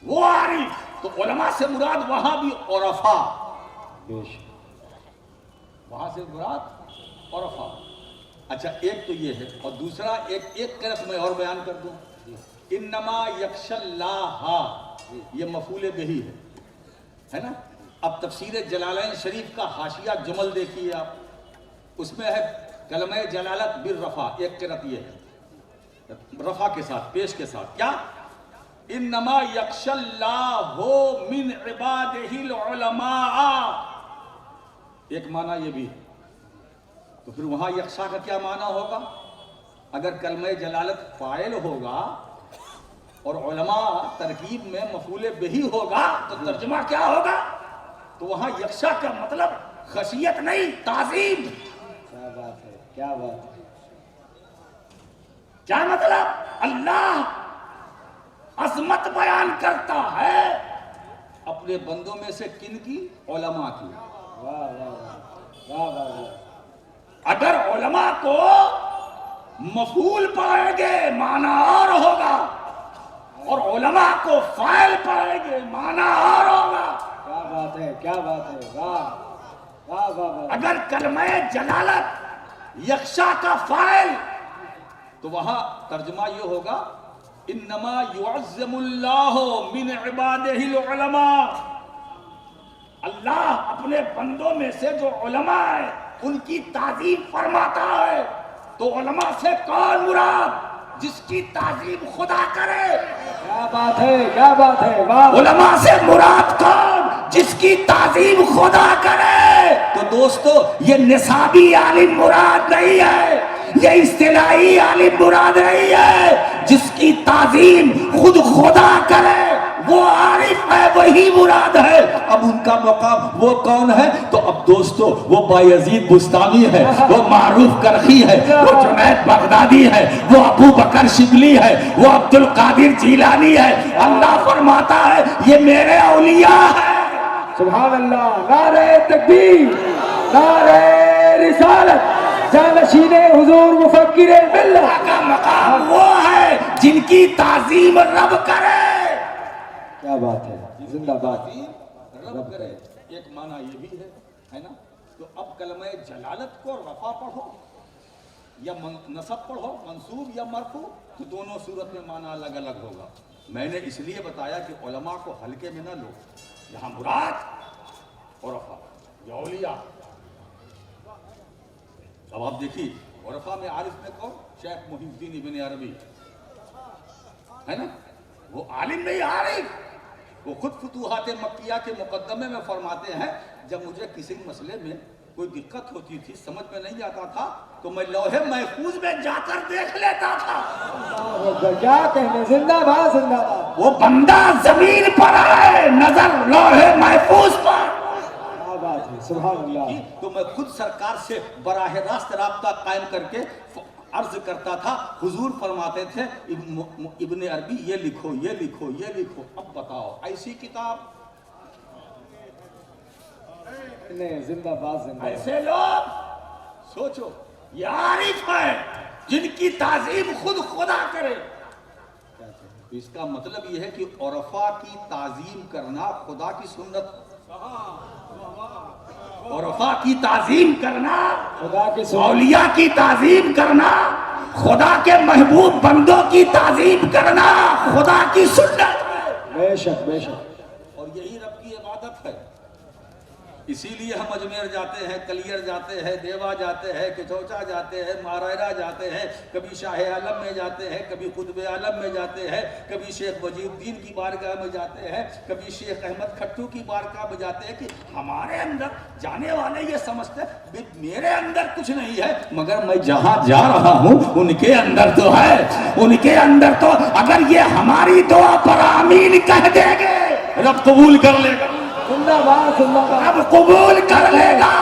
وہ عارف۔ تو علماء سے مراد وہاں بھی عرفاء، وہاں سے مراد عرفاء۔ اچھا، ایک تو یہ ہے، اور دوسرا ایک قرط میں اور بیان کر دوں۔ انما یخشی اللہ، یہ مفعول بہ ہے نا؟ اب تفسیر جلالین شریف کا حاشیہ جمل دیکھیے آپ، اس میں ہے کلمہ جلالت بالرفع، ایک قرط یہ ہے رفع کے ساتھ، پیش کے ساتھ، کیا؟ انما یخشی اللہ من عبادہ العلماء، ایک معنی یہ بھی ہے۔ تو پھر وہاں یخشا کا کیا معنی ہوگا؟ اگر کلمہ جلالت فاعل ہوگا اور علماء ترکیب میں مفعول بہ ہوگا تو ترجمہ کیا ہوگا؟ تو وہاں یخشا کا مطلب خشیت نہیں، تعظیم۔ کیا بات ہے، کیا بات ہے۔ کیا مطلب؟ اللہ عظمت بیان کرتا ہے اپنے بندوں میں سے کن کی؟ علماء کی۔ واہ واہ واہ واہ واہ واہ۔ اگر علماء کو مفعول پائیں گے معنی اور ہوگا، اور علماء کو فاعل پائیں گے معنی اور ہوگا۔ کیا بات ہے، کیا بات ہے، واہ واہ واہ واہ۔ اگر کلمہ جلالت یخشا کا فاعل، تو وہاں ترجمہ یہ ہوگا انما یعظم اللہ من عبادہ العلماء، اللہ اپنے بندوں میں سے جو علماء ہیں ان کی تعظیم فرماتا ہے۔ تو علماء سے کون مراد؟ جس کی تعظیم خدا کرے۔ کیا بات ہے، کیا بات ہے، واہ۔ علماء سے مراد کون؟ جس کی تعظیم خدا کرے۔ تو دوستو، یہ نصابی عالم مراد نہیں ہے، یہ اصطلاحی عالم مراد نہیں ہے۔ جس کی تعظیم خود خدا کرے وہ عارف ہے، وہی مراد ہے۔ اب ان کا مقام وہ کون ہے؟ تو اب دوستو، وہ بایزید بستامی ہے، وہ معروف کرخی ہے، وہ جنید بغدادی ہے، وہ ابو بکر شبلی ہے، وہ عبد القادر جیلانی ہے۔ اللہ فرماتا ہے یہ میرے اولیاء ہیں۔ سبحان اللہ، نعرہ تکبیر، نعرہ رسالت، جانشین حضور مفکر ملت کا مقام وہ ہے جن کی تعظیم رب کرے۔ کیا بات ہے، زندہ باد۔ رب کرے، ایک معنی یہ بھی ہے نا؟ تو اب کلمہ جلالت کو رفع پڑھو یا نصب پڑھو، منصوب یا مرفوع، تو دونوں صورت میں معنی الگ الگ ہوگا۔ میں نے اس لیے بتایا کہ علماء کو ہلکے میں نہ لو، یہاں مراد عرفاء یا اولیاء۔ اب آپ دیکھیے عرفاء میں عارف میں کون؟ شیخ محی الدین ابن عربی، ہے نا، وہ عالم نہیں عارف. وہ خود فتوحات مکیہ کے مقدمے میں فرماتے ہیں جب مجھے کسی مسئلے میں کوئی دقت ہوتی تھی، سمجھ میں نہیں آتا تھا، تو میں لوح محفوظ میں جا کر دیکھ لیتا تھا. کیا کہنے، زندہ باد زندہ باد. وہ بندہ زمین پر آئے، نظر لوح محفوظ پر. کیا بات ہے، سبحان اللہ. تو میں خود سرکار سے براہ راست رابطہ قائم کر کے عرض کرتا تھا. حضور فرماتے تھے ابن عربی یہ لکھو، یہ لکھو، یہ لکھو. اب بتاؤ ایسی کتاب، نہیں، زندہ باد زندہ باد. ایسے لوگ سوچو، یہ عارف ہے جن کی تعظیم خود خدا کرے. اس کا مطلب یہ ہے کہ عرفا کی تعظیم کرنا خدا کی سنت، عرفا کی تعظیم کرنا، خدا کے اولیاء کی تعظیم کرنا، خدا کے محبوب بندوں کی تعظیم کرنا خدا کی سنت ہے. بے شک بے شک. اور یہی رب کی عبادت ہے. اسی لیے ہم اجمیر جاتے ہیں، کلیر جاتے ہیں، دیوا جاتے ہیں، کچوچا جاتے ہیں، ماریرا جاتے ہیں، کبھی شاہ عالم میں جاتے ہیں، کبھی قطب عالم میں جاتے ہیں، کبھی شیخ وجی الدین کی بارگاہ میں جاتے ہیں، کبھی شیخ احمد کھٹو کی بارگاہ میں جاتے ہیں. کہ ہمارے اندر جانے والے یہ سمجھتے ہیں میرے اندر کچھ نہیں ہے، مگر میں جہاں جا رہا ہوں ان کے اندر تو ہے، ان کے اندر تو. اگر یہ ہماری دعا پر آمین کہہ دیں گے رب قبول کر لے گا، زندہ باد زندہ باد. اب قبول کر لے گا.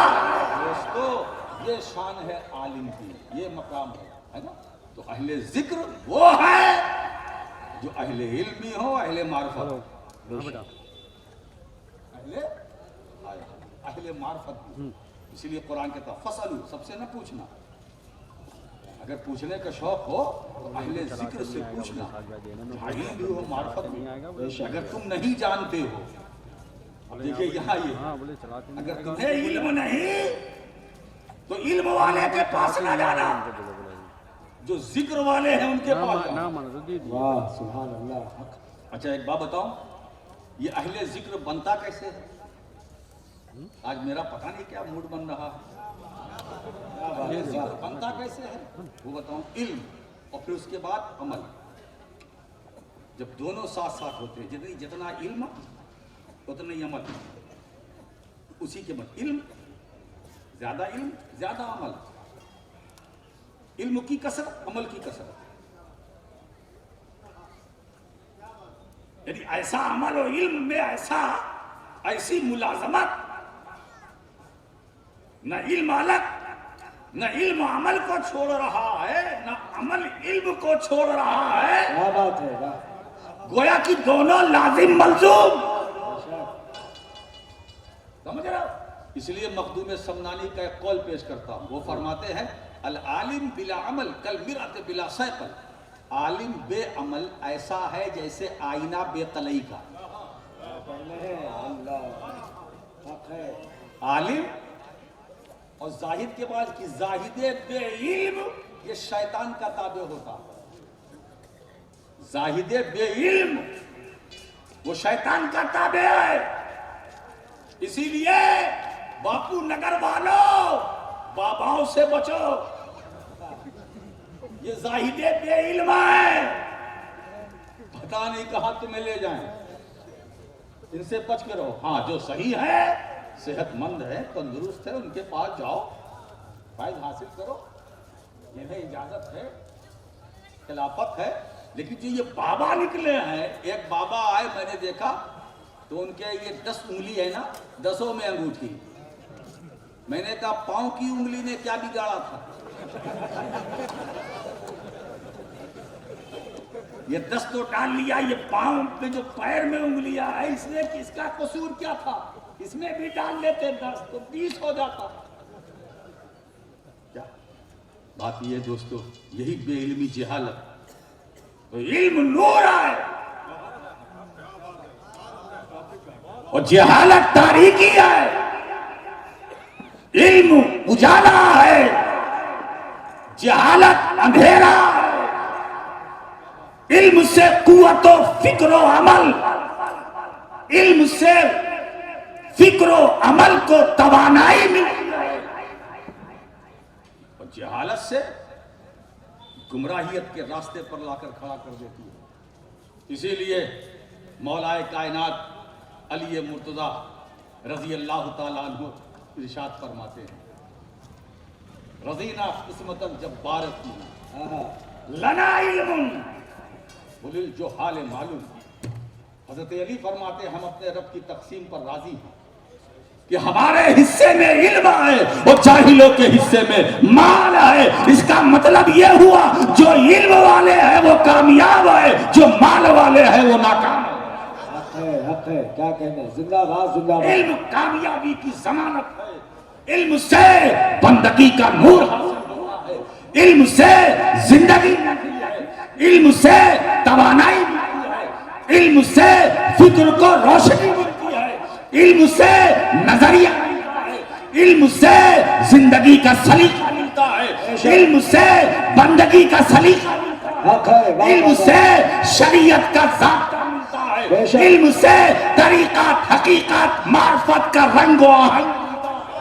دوستو یہ شان ہے عالم کی، یہ مقام ہے نا. تو اہل ذکر وہ ہے جو اہل علمی ہو، اہل معرفت ہو. اہل معرفت. اسی لیے قرآن کہتا فَاسْأَلُوا، سب سے نہ پوچھنا. اگر پوچھنے کا شوق ہو تو اہل ذکر سے پوچھنا، جاہل بھی ہو معرفت بھی. اگر تم نہیں جانتے ہو، دیکھیں یہاں یہ، اگر تمہیں علم نہیں تو علم والے کے پاس نہ جانا، جو ذکر والے ہیں ان کے پاس جانا. واہ سبحان اللہ. اچھا ایک بات بتاؤں، یہ اہل ذکر بنتا کیسے ہے؟ آج میرا پتہ نہیں کیا موڈ بن رہا ہے. یہ ذکر بنتا کیسے ہے وہ بتاؤں. علم اور پھر اس کے بعد عمل. جب دونوں ساتھ ساتھ ہوتے ہیں، جتنا علم اتنا ہی عمل. اسی کے بعد علم، زیادہ عمل. علم کی کثرت، عمل کی کثرت. یعنی ایسا عمل و علم میں ایسی ملازمت، نہ علم الگ، نہ علم عمل کو چھوڑ رہا ہے، نہ عمل علم کو چھوڑ رہا ہے. کیا بات ہے. واہ. گویا کہ دونوں لازم ملزوم. سمجھ رہے ہو؟ اس لیے مخدوم سمنانی کا ایک قول پیش کرتا ہوں. وہ فرماتے ہیں العالم بلا عمل کالمرأة بلا صیقل. عالم بے عمل ایسا ہے جیسے آئینہ بے قلعی کا. عالم اور زاہد کے بعد کی زاہد بے علم یہ شیطان کا تابع ہوتا. زاہد بے علم وہ شیطان کا تابع ہے. اسی لیے باپو نگر والوں، باباؤں سے بچو. یہ زاہد بے علم ہے، پتہ نہیں کہاں تمہیں لے جائیں. ان سے بچ کے رہو. ہاں جو صحیح ہے، صحت مند ہے، تندرست ہے، ان کے پاس جاؤ، فائد حاصل کرو. انہیں اجازت ہے، خلافت ہے. لیکن جو یہ بابا نکلے ہیں، ایک بابا آئے میں نے دیکھا تو ان کے یہ 10 انگلی ہے نا، 10 میں انگوٹھی. میں نے کہا پاؤں کی انگلی نے کیا بگاڑا تھا؟ یہ 10 تو ڈال لیا، یہ پاؤں پہ جو پیر میں انگلیاں ہے اس نے کس کا قصور کیا تھا؟ اس میں بھی ڈال لیتے 10 تو 20 ہو جاتا. کیا بات یہ دوستو، یہی بے علمی جہالت. تو علم نور ہے اور جہالت تاریکی ہے. علم اجالا ہے، جہالت اندھیرا ہے. علم سے قوت و فکر و عمل، علم سے فکر و عمل کو توانائی ملتی ہے، اور جہالت سے گمراہیت کے راستے پر لا کر کھڑا کر دیتی ہے. اسی لیے مولا کائنات علی مرتضیٰ رضی اللہ تعالیٰ عنہ ارشاد فرماتے ہیں رضینا قسمت جبارت لنا علم وللجہال معلوم. حضرت علی فرماتے ہیں ہم اپنے رب کی تقسیم پر راضی ہیں کہ ہمارے حصے میں علم آئے اور جاہلوں کے حصے میں مال آئے. اس کا مطلب یہ ہوا جو علم والے ہیں وہ کامیاب ہے، جو مال والے ہیں وہ ناکام ہے. حق ہے کیا کہنے. زندہ باد زندہ باد. علم کامیابی کی ضمانت ہے. علم سے بندگی کا نور حاصل ہوتا ہے. علم سے زندگی ملتی ہے. علم سے توانائی ملتی ہے. علم سے فکر کو روشنی ملتی ہے. علم سے نظریہ ملتا ہے. علم سے زندگی کا سلیقہ ملتا ہے. علم سے بندگی کا سلیقہ ملتا ہے. علم سے شریعت کا ضابطہ ملتا ہے. علم سے طریقات حقیقت معرفت کا رنگ و آہنگ.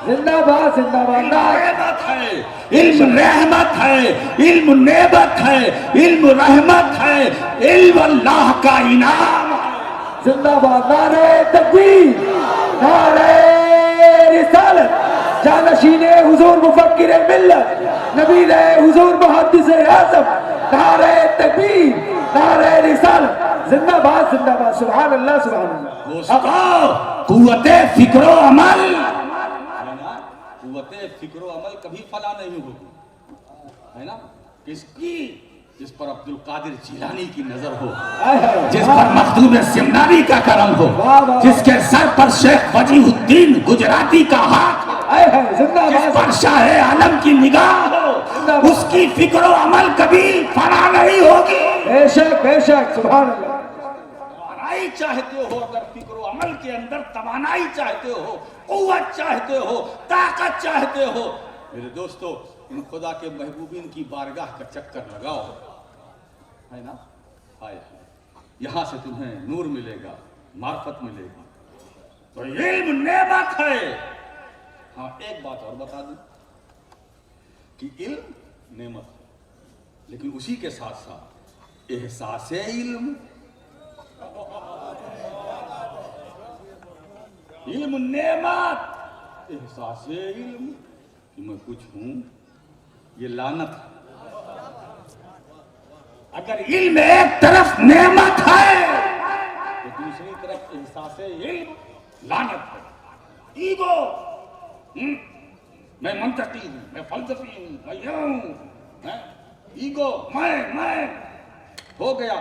زندہ باد زندہ باد. رحمت ہے. علم رحمت ہے. علم نعمت ہے. علم رحمت ہے. علم اللہ کا انعام ہے. زندہ باد. نعرہ تکبیر، نعرہ رسالت، جانشین حضور مفکر ملت، نبی حضور محدث اعظم. نعرہ تکبیر، نعرہ رسالت. زندہ باد زندہ باد. سبحان اللہ سبحان اللہ. دوستو قوت فکر و عمل، قوت فکر و عمل کبھی فنا نہیں ہوگی ہے نا. کس کی؟ جس پر عبد القادر جیلانی کی نظر ہو، جس پر مخدوم سمنانی کا کرم ہو، جس کے سر پر شیخ وجیہ الدین گجراتی کا ہاتھ ہو، جس پر شاہ عالم کی نگاہ ہو، اس کی فکر و عمل کبھی فنا نہیں ہوگی. بے شک بے شک. سبحان اللہ. توانائی چاہتے ہو، اگر فکر و عمل کے اندر توانائی چاہتے ہو، قوت چاہتے ہو، طاقت چاہتے ہو، میرے دوستو ان خدا کے محبوبین کی بارگاہ کا چکر لگاؤ ہے نا. آئے یہاں سے تمہیں نور ملے گا، معرفت ملے گی. تو علم نعمت ہے. ہاں ایک بات اور بتا دوں کہ علم نعمت ہے، لیکن اسی کے ساتھ ساتھ احساس علم، علم نعمت، احساس علم کہ میں کچھ ہوں، یہ لعنت ہے. اگر علم ایک طرف نعمت ہے تو دوسری طرف احساس علم لعنت ہے. ایگو، میں منطقی ہوں، میں فلسفی ہوں، میں یہ ہوں، ایگو، میں ہو گیا.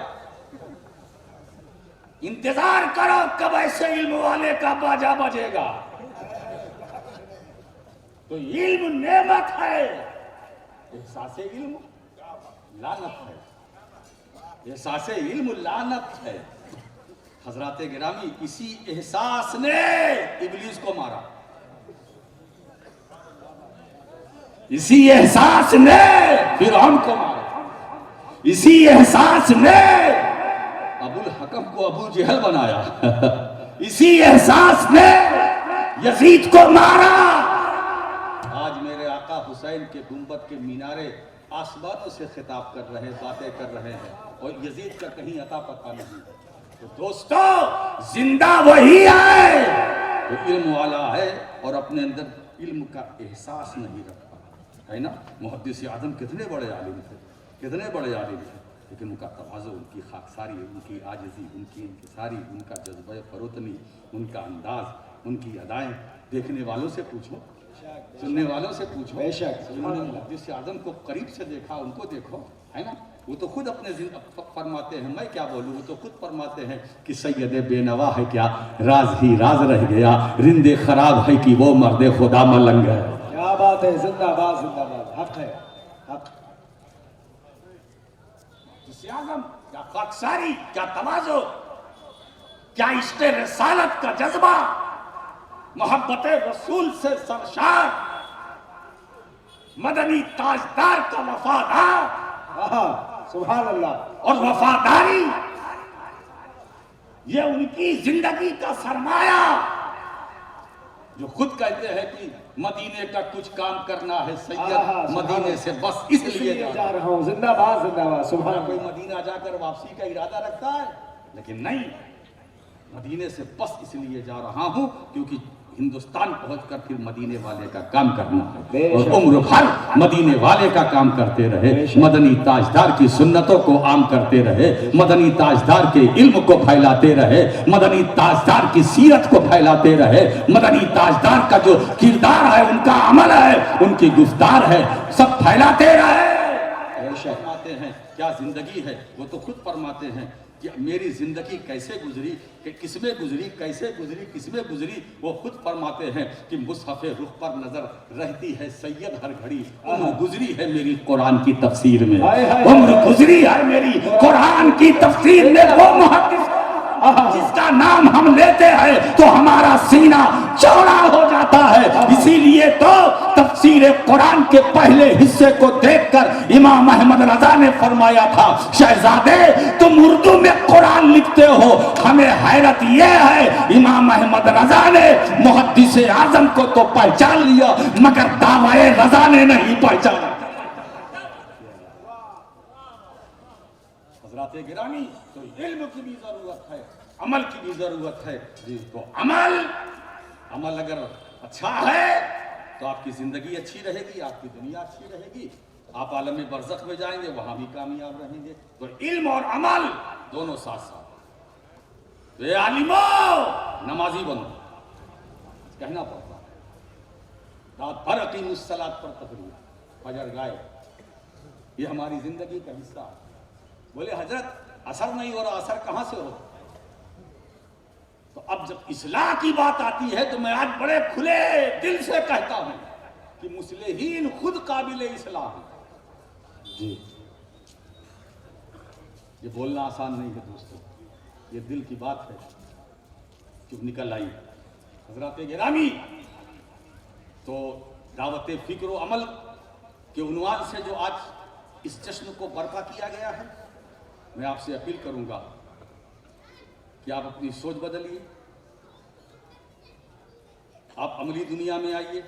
انتظار کرو کب ایسے علم والے کا باجا بجے گا. تو علم نعمت ہے، احساس علم لعنت ہے. احساس علم لعنت ہے. حضرات گرامی اسی احساس نے ابلیس کو مارا. اسی احساس نے فرعون کو مارا. اسی احساس نے ابو الحکم کو ابو جہل بنایا. اسی احساس نے یزید کو مارا. آج میرے آقا حسین کے گنبد کے مینارے آسمانوں سے خطاب کر رہے، باتیں کر رہے ہیں، اور یزید کا کہیں عطا پتہ نہیں. تو دوستو زندہ وہی ہے جو علم والا ہے اور اپنے اندر علم کا احساس نہیں رکھتا ہے نا. محدث اعظم کتنے بڑے عالم تھے، کتنے بڑے عالم تھے، لیکن ان کا تواضع، ان کی خاکساری، ان کی عاجزی، ان کی انکساری، ان کا جذبہ فروتنی، ان کا انداز، ان کی ادائیں، دیکھنے والوں سے پوچھو، سننے والوں سے پوچھو. بے شک. انہوں نے محدث اعظم کو قریب سے دیکھا، ان کو دیکھو ہے نا. وہ تو خود اپنے فرماتے ہیں، میں کیا بولوں، وہ تو خود فرماتے ہیں کہ سید بے نوا ہے کیا راز ہی راز رہ گیا، رند خراب ہے کہ وہ مرد خدا ملنگ ہے. کیا بات ہے. زندہ باد زندہ باد. حق ہے حق. اعظم کیا خاکساری، کیا تواضع، کیا عشق رسالت کا جذبہ، محبت رسول سے سرشار، مدنی تاجدار کا وفادار. سبحان اللہ. اور وفاداری یہ ان کی زندگی کا سرمایہ، جو خود کہتے ہیں کہ مدینے کا کچھ کام کرنا ہے سید، مدینے سے بس اس لیے جا رہا ہوں. زندہ باد زندہ باد. سبحان کوئی اللہ. مدینہ جا کر واپسی کا ارادہ رکھتا ہے؟ لیکن نہیں، مدینے سے بس اس لیے جا رہا ہوں کیونکہ ہندوستان پہنچ کر پھر مدینے والے کا کام کرنا ہے، اور عمر بھر مدینے والے کا کام کرتے رہے، مدنی تاجدار کی سنتوں کو عام کرتے رہے، مدنی تاجدار کے علم کو پھیلاتے رہے، مدنی تاجدار کی سیرت کو پھیلاتے رہے، مدنی تاجدار کا جو کردار ہے، ان کا عمل ہے، ان کی گفتار ہے، سب پھیلاتے رہے۔ فرماتے ہیں کیا زندگی ہے، وہ تو خود فرماتے ہیں کہ میری زندگی کیسے گزری، کہ کس میں گزری، کیسے گزری، کس میں گزری، وہ خود فرماتے ہیں کہ مصحف رخ پر نظر رہتی ہے سید ہر گھڑی، عمر گزری ہے میری قرآن کی تفسیر میں، عمر گزری ہے میری قرآن کی تفسیر میں، وہ محدث جس کا نام ہم لیتے ہیں تو ہمارا سینہ چوڑا ہو جاتا ہے۔ اسی لیے تو تفسیر قرآن کے پہلے حصے کو دیکھ کر امام احمد رضا نے فرمایا تھا، شہزادے تم اردو میں قرآن لکھتے ہو، ہمیں حیرت یہ ہے امام احمد رضا نے محدث اعظم کو تو پہچان لیا مگر دعوی رضا نے نہیں پہچانا۔ حضرات گرامی، تو علم کی بھی ضرورت ہے، عمل کی بھی ضرورت ہے، تو عمل اگر اچھا ہے تو آپ کی زندگی اچھی رہے گی، آپ کی دنیا اچھی رہے گی، آپ عالم برزخ میں جائیں گے، وہاں بھی کامیاب رہیں گے۔ تو علم اور عمل دونوں ساتھ ساتھ، تو اے عالمو نمازی بنو، کہنا پڑتا ہے، رات بھر اقیم الصلاۃ پر تقریر، فجر گائے، یہ ہماری زندگی کا حصہ ہے۔ بولے حضرت اثر نہیں ہو رہا، اثر کہاں سے ہو؟ تو اب جب اصلاح کی بات آتی ہے تو میں آج بڑے کھلے دل سے کہتا ہوں کہ مصلحین خود قابل اصلاح ہیں۔ جی، یہ بولنا آسان نہیں ہے دوستو، یہ دل کی بات ہے جو نکل آئی۔ حضرات گرامی، تو دعوت فکر و عمل کے عنوان سے جو آج اس جشن کو برپا کیا گیا ہے، میں آپ سے اپیل کروں گا کہ آپ اپنی سوچ بدلیے، آپ عملی دنیا میں آئیے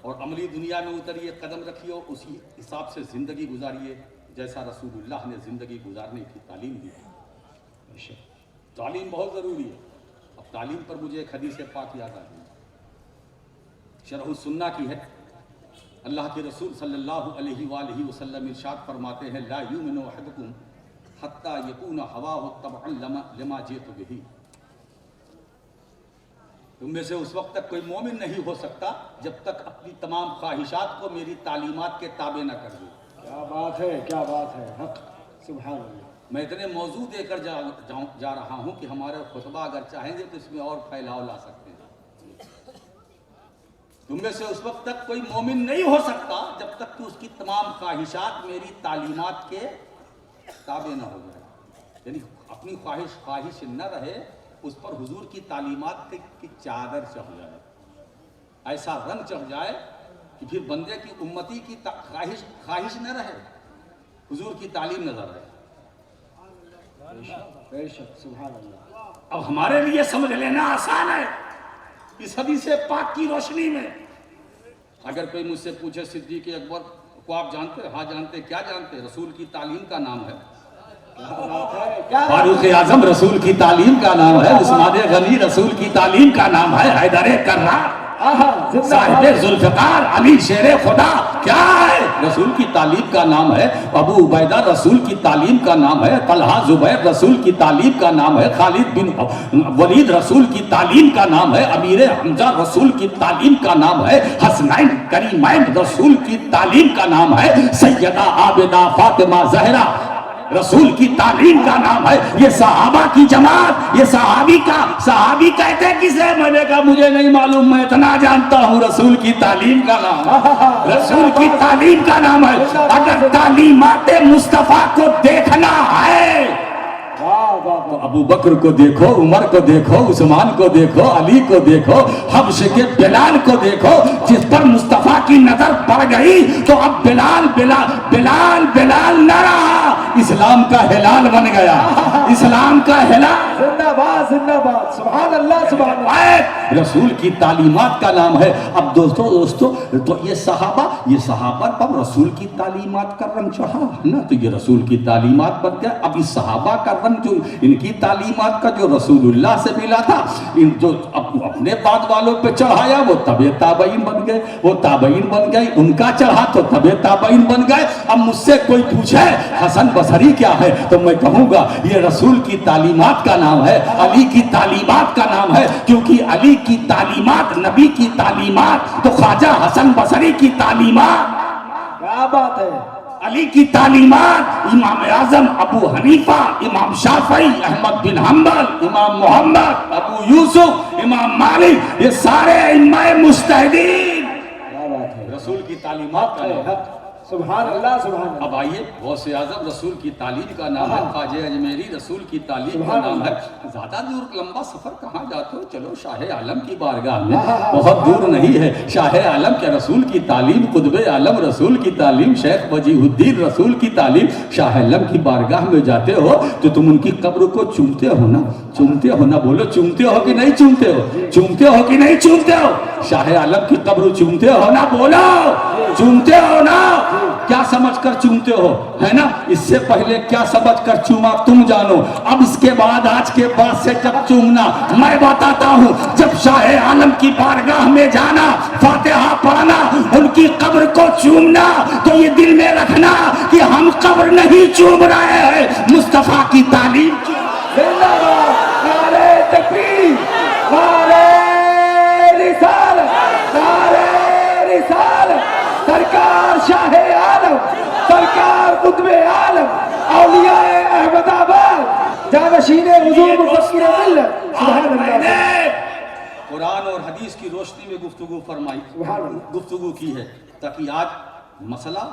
اور عملی دنیا میں اتریے، قدم رکھیے اور اسی حساب سے زندگی گزاریے جیسا رسول اللہ نے زندگی گزارنے کی تعلیم دی ہے۔ تعلیم بہت ضروری ہے۔ اب تعلیم پر مجھے ایک حدیث پاک یاد آ گئی، شرح السنہ کی ہے۔ اللہ کے رسول صلی اللہ علیہ وآلہ وسلم ارشاد فرماتے ہیں، لا یؤمن احدکم حتی یکون ہواہ تبعا لما جئت بہ۔ تم میں سے اس وقت تک کوئی مومن نہیں ہو سکتا جب تک اپنی تمام خواہشات کو میری تعلیمات کے تابع نہ کر دے۔ کیا بات ہے، کیا بات ہے، حق، سبحان اللہ۔ میں اتنے موضوع دے کر جا رہا ہوں کہ ہمارے خطبہ اگر چاہیں گے تو اس میں اور پھیلاؤ لا سکتے ہیں۔ تم میں سے اس وقت تک کوئی مومن نہیں ہو سکتا جب تک کہ اس کی تمام خواہشات میری تعلیمات کے تابع نہ ہو جائے، یعنی اپنی خواہش نہ رہے، اس پر حضور کی تعلیمات کی چادر چڑھ جائے، ایسا رنگ چڑھ جائے کہ پھر بندے کی امتی کی خواہش نہ رہے، حضور کی تعلیم نظر رہے۔ بے شک، سبحان اللہ۔ اب ہمارے لیے سمجھ لینا آسان ہے اس حدیث پاک کی روشنی میں۔ اگر کوئی مجھ سے پوچھے صدیق اکبر کو آپ جانتے؟ ہاں جانتے۔ کیا جانتے؟ رسول کی تعلیم کا نام ہے، فاروق اعظم رسول کی تعلیم کا نام ہے، عثمان غنی رسول کی تعلیم کا نام ہے، حیدر کرار صاحب ذوالفقار علی شیر خدا کیا ہے؟ رسول کی تعلیم کا نام ہے۔ ابو عبیدہ رسول کی تعلیم کا نام ہے، طلحہ زبیر رسول کی تعلیم کا نام ہے، خالد بن ولید رسول کی تعلیم کا نام ہے، امیر حمزہ رسول کی تعلیم کا نام ہے، حسنین کریمین رسول کی تعلیم کا نام ہے، سیدہ عابدہ فاطمہ زہرا رسول کی تعلیم کا نام ہے۔ یہ صحابہ کی جماعت، یہ صحابی کہتے کسے؟ میں نے کہا مجھے نہیں معلوم، میں اتنا جانتا ہوں رسول کی تعلیم کا نام ہے، رسول کی تعلیم کا نام ہے۔ اگر تعلیمات مصطفیٰ کو دیکھنا ہے تو ابو بکر کو دیکھو، عمر کو دیکھو، عثمان کو دیکھو، علی کو دیکھو، حبش کے بلال کو دیکھو، جس پر مصطفیٰ کی نظر پڑ گئی تو اب بلال نہ رہا، اسلام کا ہلال بن گیا، اسلام کا ہلال زندہ باد زندہ باد، سبحان اللہ سبحان اللہ۔ رسول کی تعلیمات کا نام ہے۔ اب دوستو تو یہ صحابہ پر رسول کی تعلیمات کا رنگ چڑھا ہے نا، تو یہ رسول کی تعلیمات بن گیا۔ اب اس صحابہ کا رنگ جو ان کی تعلیمات کا جو رسول اللہ سے ملا تھا، ان جو اپنے بعد والوں پہ چڑھایا وہ تبع تابعین بن گئے، وہ تابعین بن گئے، ان کا چڑھا تو تبع تابعین بن گئے۔ اب مجھ سے کوئی پوچھے حسن بصری کیا ہے تو میں کہوں گا یہ رسول کی تعلیمات کا نام ہے، علی کی تعلیمات کا نام ہے، کیونکہ علی کی تعلیمات نبی کی تعلیمات تو خواجہ حسن بصری کی تعلیمات، کیا بات ہے، علی کی تعلیمات امام اعظم ابو حنیفہ، امام شافعی، احمد بن حنبل، امام محمد، ابو یوسف، امام مالک، یہ سارے ائمہ مجتہدین کیا بات ہے، رسول کی تعلیمات کا نام ہے۔ سبحان اللہ سبحان اللہ۔ اب آئیے غوث اعظم رسول کی تعلیم کا نام ہے، خواجہ اجمیری رسول کی تعلیم کا نام ہے۔ زیادہ دور لمبا سفر کہاں جاتے ہو، چلو شاہ عالم کی بارگاہ میں، بہت دور نہیں ہے۔ شاہ عالم کے رسول کی تعلیم، قطب عالم رسول کی تعلیم، شیخ وجیہ الدین رسول کی تعلیم، شاہ عالم کی بارگاہ میں جاتے ہو تو تم ان کی قبر کو چومتے ہو نا، چومتے ہو نا، بولو چومتے ہو کہ نہیں چومتے ہو، چومتے ہو کہ نہیں چومتے ہو، شاہ عالم کی قبر چومتے ہو نا، بولو چومتے ہو نا، کیا سمجھ کر چومتے ہو، ہے نا؟ اس سے پہلے کیا سمجھ کر چوما تم جانو، اب اس کے بعد آج کے بعد سے جب چومنا میں بتاتا ہوں، جب شاہ عالم کی بارگاہ میں جانا، فاتحہ پڑھنا، ان کی قبر کو چومنا، تو یہ دل میں رکھنا کہ ہم قبر نہیں چوم رہے ہیں، مصطفیٰ کی تعلیم زندہ باد، نعرہ تکبیر، نعرہ رسالت، نعرہ رسالت، سرکار شاہ عالم، سرکار قطب عالم، اولیاء احمد آباد، جانشین حضور مفکر ملت، سبحان اللہ۔ قرآن اور حدیث کی روشنی میں گفتگو فرمائی، گفتگو کی ہے تاکہ آج مسئلہ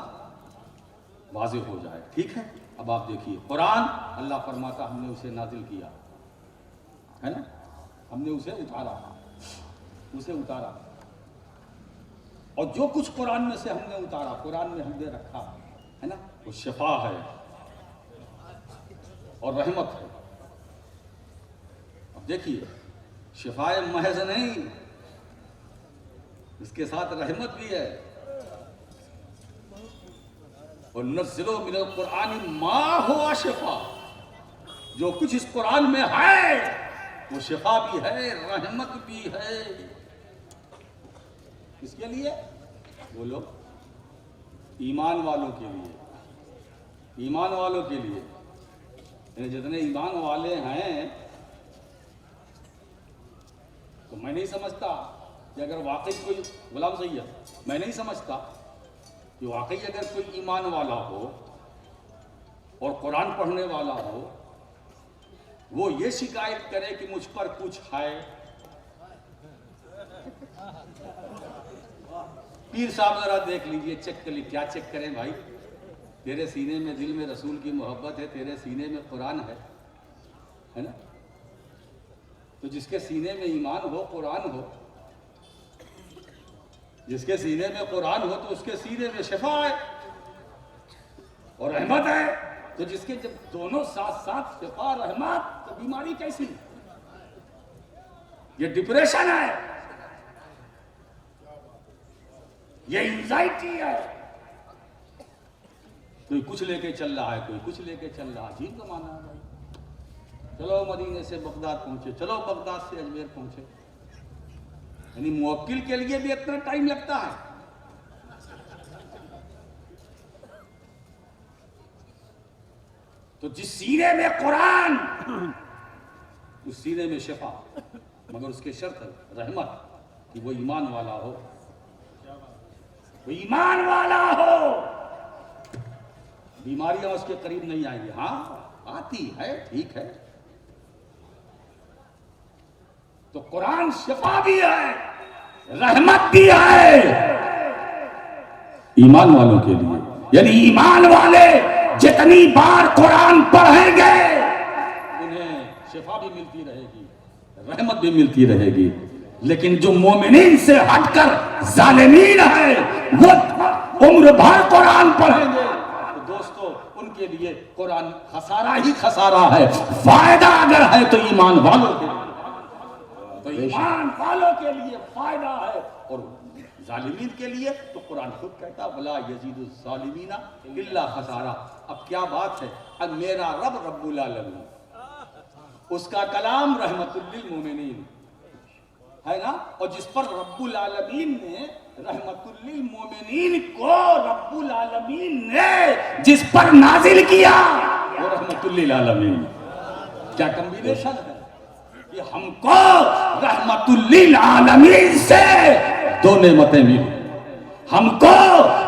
واضح ہو جائے، ٹھیک ہے؟ اب آپ دیکھیے قرآن اللہ فرماتا ہم نے اسے نازل کیا ہے نا، ہم نے اسے اتارا، اور جو کچھ قرآن میں سے ہم نے اتارا، قرآن میں ہم نے رکھا ہے نا، وہ شفا ہے اور رحمت ہے۔ اب دیکھیے شفا محض نہیں، اس کے ساتھ رحمت بھی ہے، اور نزلو من القرآن ما ہوا شفا، جو کچھ اس قرآن میں ہے وہ شفا بھی ہے، رحمت بھی ہے۔ کس کے لیے؟ بولو، ایمان والوں کے لیے، ایمان والوں کے لیے، یعنی جتنے ایمان والے ہیں، تو میں نہیں سمجھتا کہ اگر واقعی کوئی غلام سید، میں نہیں سمجھتا کہ واقعی اگر کوئی ایمان والا ہو اور قرآن پڑھنے والا ہو، وہ یہ شکایت کرے کہ مجھ پر کچھ ہے۔ پیر صاحب ذرا دیکھ لیجئے، چیک کر لیجئے، کیا چیک کریں بھائی؟ تیرے سینے میں دل میں رسول کی محبت ہے، تیرے سینے میں قرآن ہے نا؟ تو جس کے سینے میں ایمان ہو، قرآن ہو، جس کے سینے میں قرآن ہو تو اس کے سینے میں شفا ہے اور رحمت ہے۔ تو جس کے جب دونوں ساتھ ساتھ شفا رحمت، تو بیماری کیسی؟ یہ ڈپریشن ہے، یہ انزائٹی ہے، کوئی کچھ لے کے چل رہا ہے، کوئی کچھ لے کے چل رہا ہے، عجیب زمانہ ہے بھائی۔ چلو مدینے سے بغداد پہنچے، چلو بغداد سے اجمیر پہنچے، یعنی موکل کے لیے بھی اتنا ٹائم لگتا ہے۔ تو جس سینے میں قرآن، اس سینے میں شفا، مگر اس کے شرط ہے رحمت، کہ وہ ایمان والا ہو، وہ ایمان والا ہو، بیماریاں اس کے قریب نہیں آئیں گی۔ ہاں آتی ہے، ٹھیک ہے، تو قرآن شفا بھی ہے، رحمت بھی ہے ایمان والوں کے لیے، یعنی ایمان والے جتنی بار قرآن پڑھیں گے انہیں شفا بھی ملتی رہے گی، رحمت بھی ملتی رہے گی۔ لیکن جو مومنین سے ہٹ کر ظالمین ہیں، وہ عمر بھر قرآن پڑھیں گے، تو دوستو ان کے لیے قرآن خسارہ ہی خسارہ ہے، فائدہ اگر ہے تو ایمان والوں کے لیے، تو ایمان والوں کے لیے فائدہ ہے، اور ظالمین کے لیے تو قرآن خود کہتا ولا یزید الظالمین الا خسارہ۔ اب کیا بات ہے، اب میرا رب رب العالمین، اس کا کلام رحمت للمومنین ہے نا، اور جس پر رب العالمین نے رحمت للمومنین کو رب العالمین نے جس پر نازل کیا وہ رحمت للعالمین، کیا کمبینیشن ہے کہ ہم کو رحمت للعالمین سے دو نعمتیں ملی، ہم کو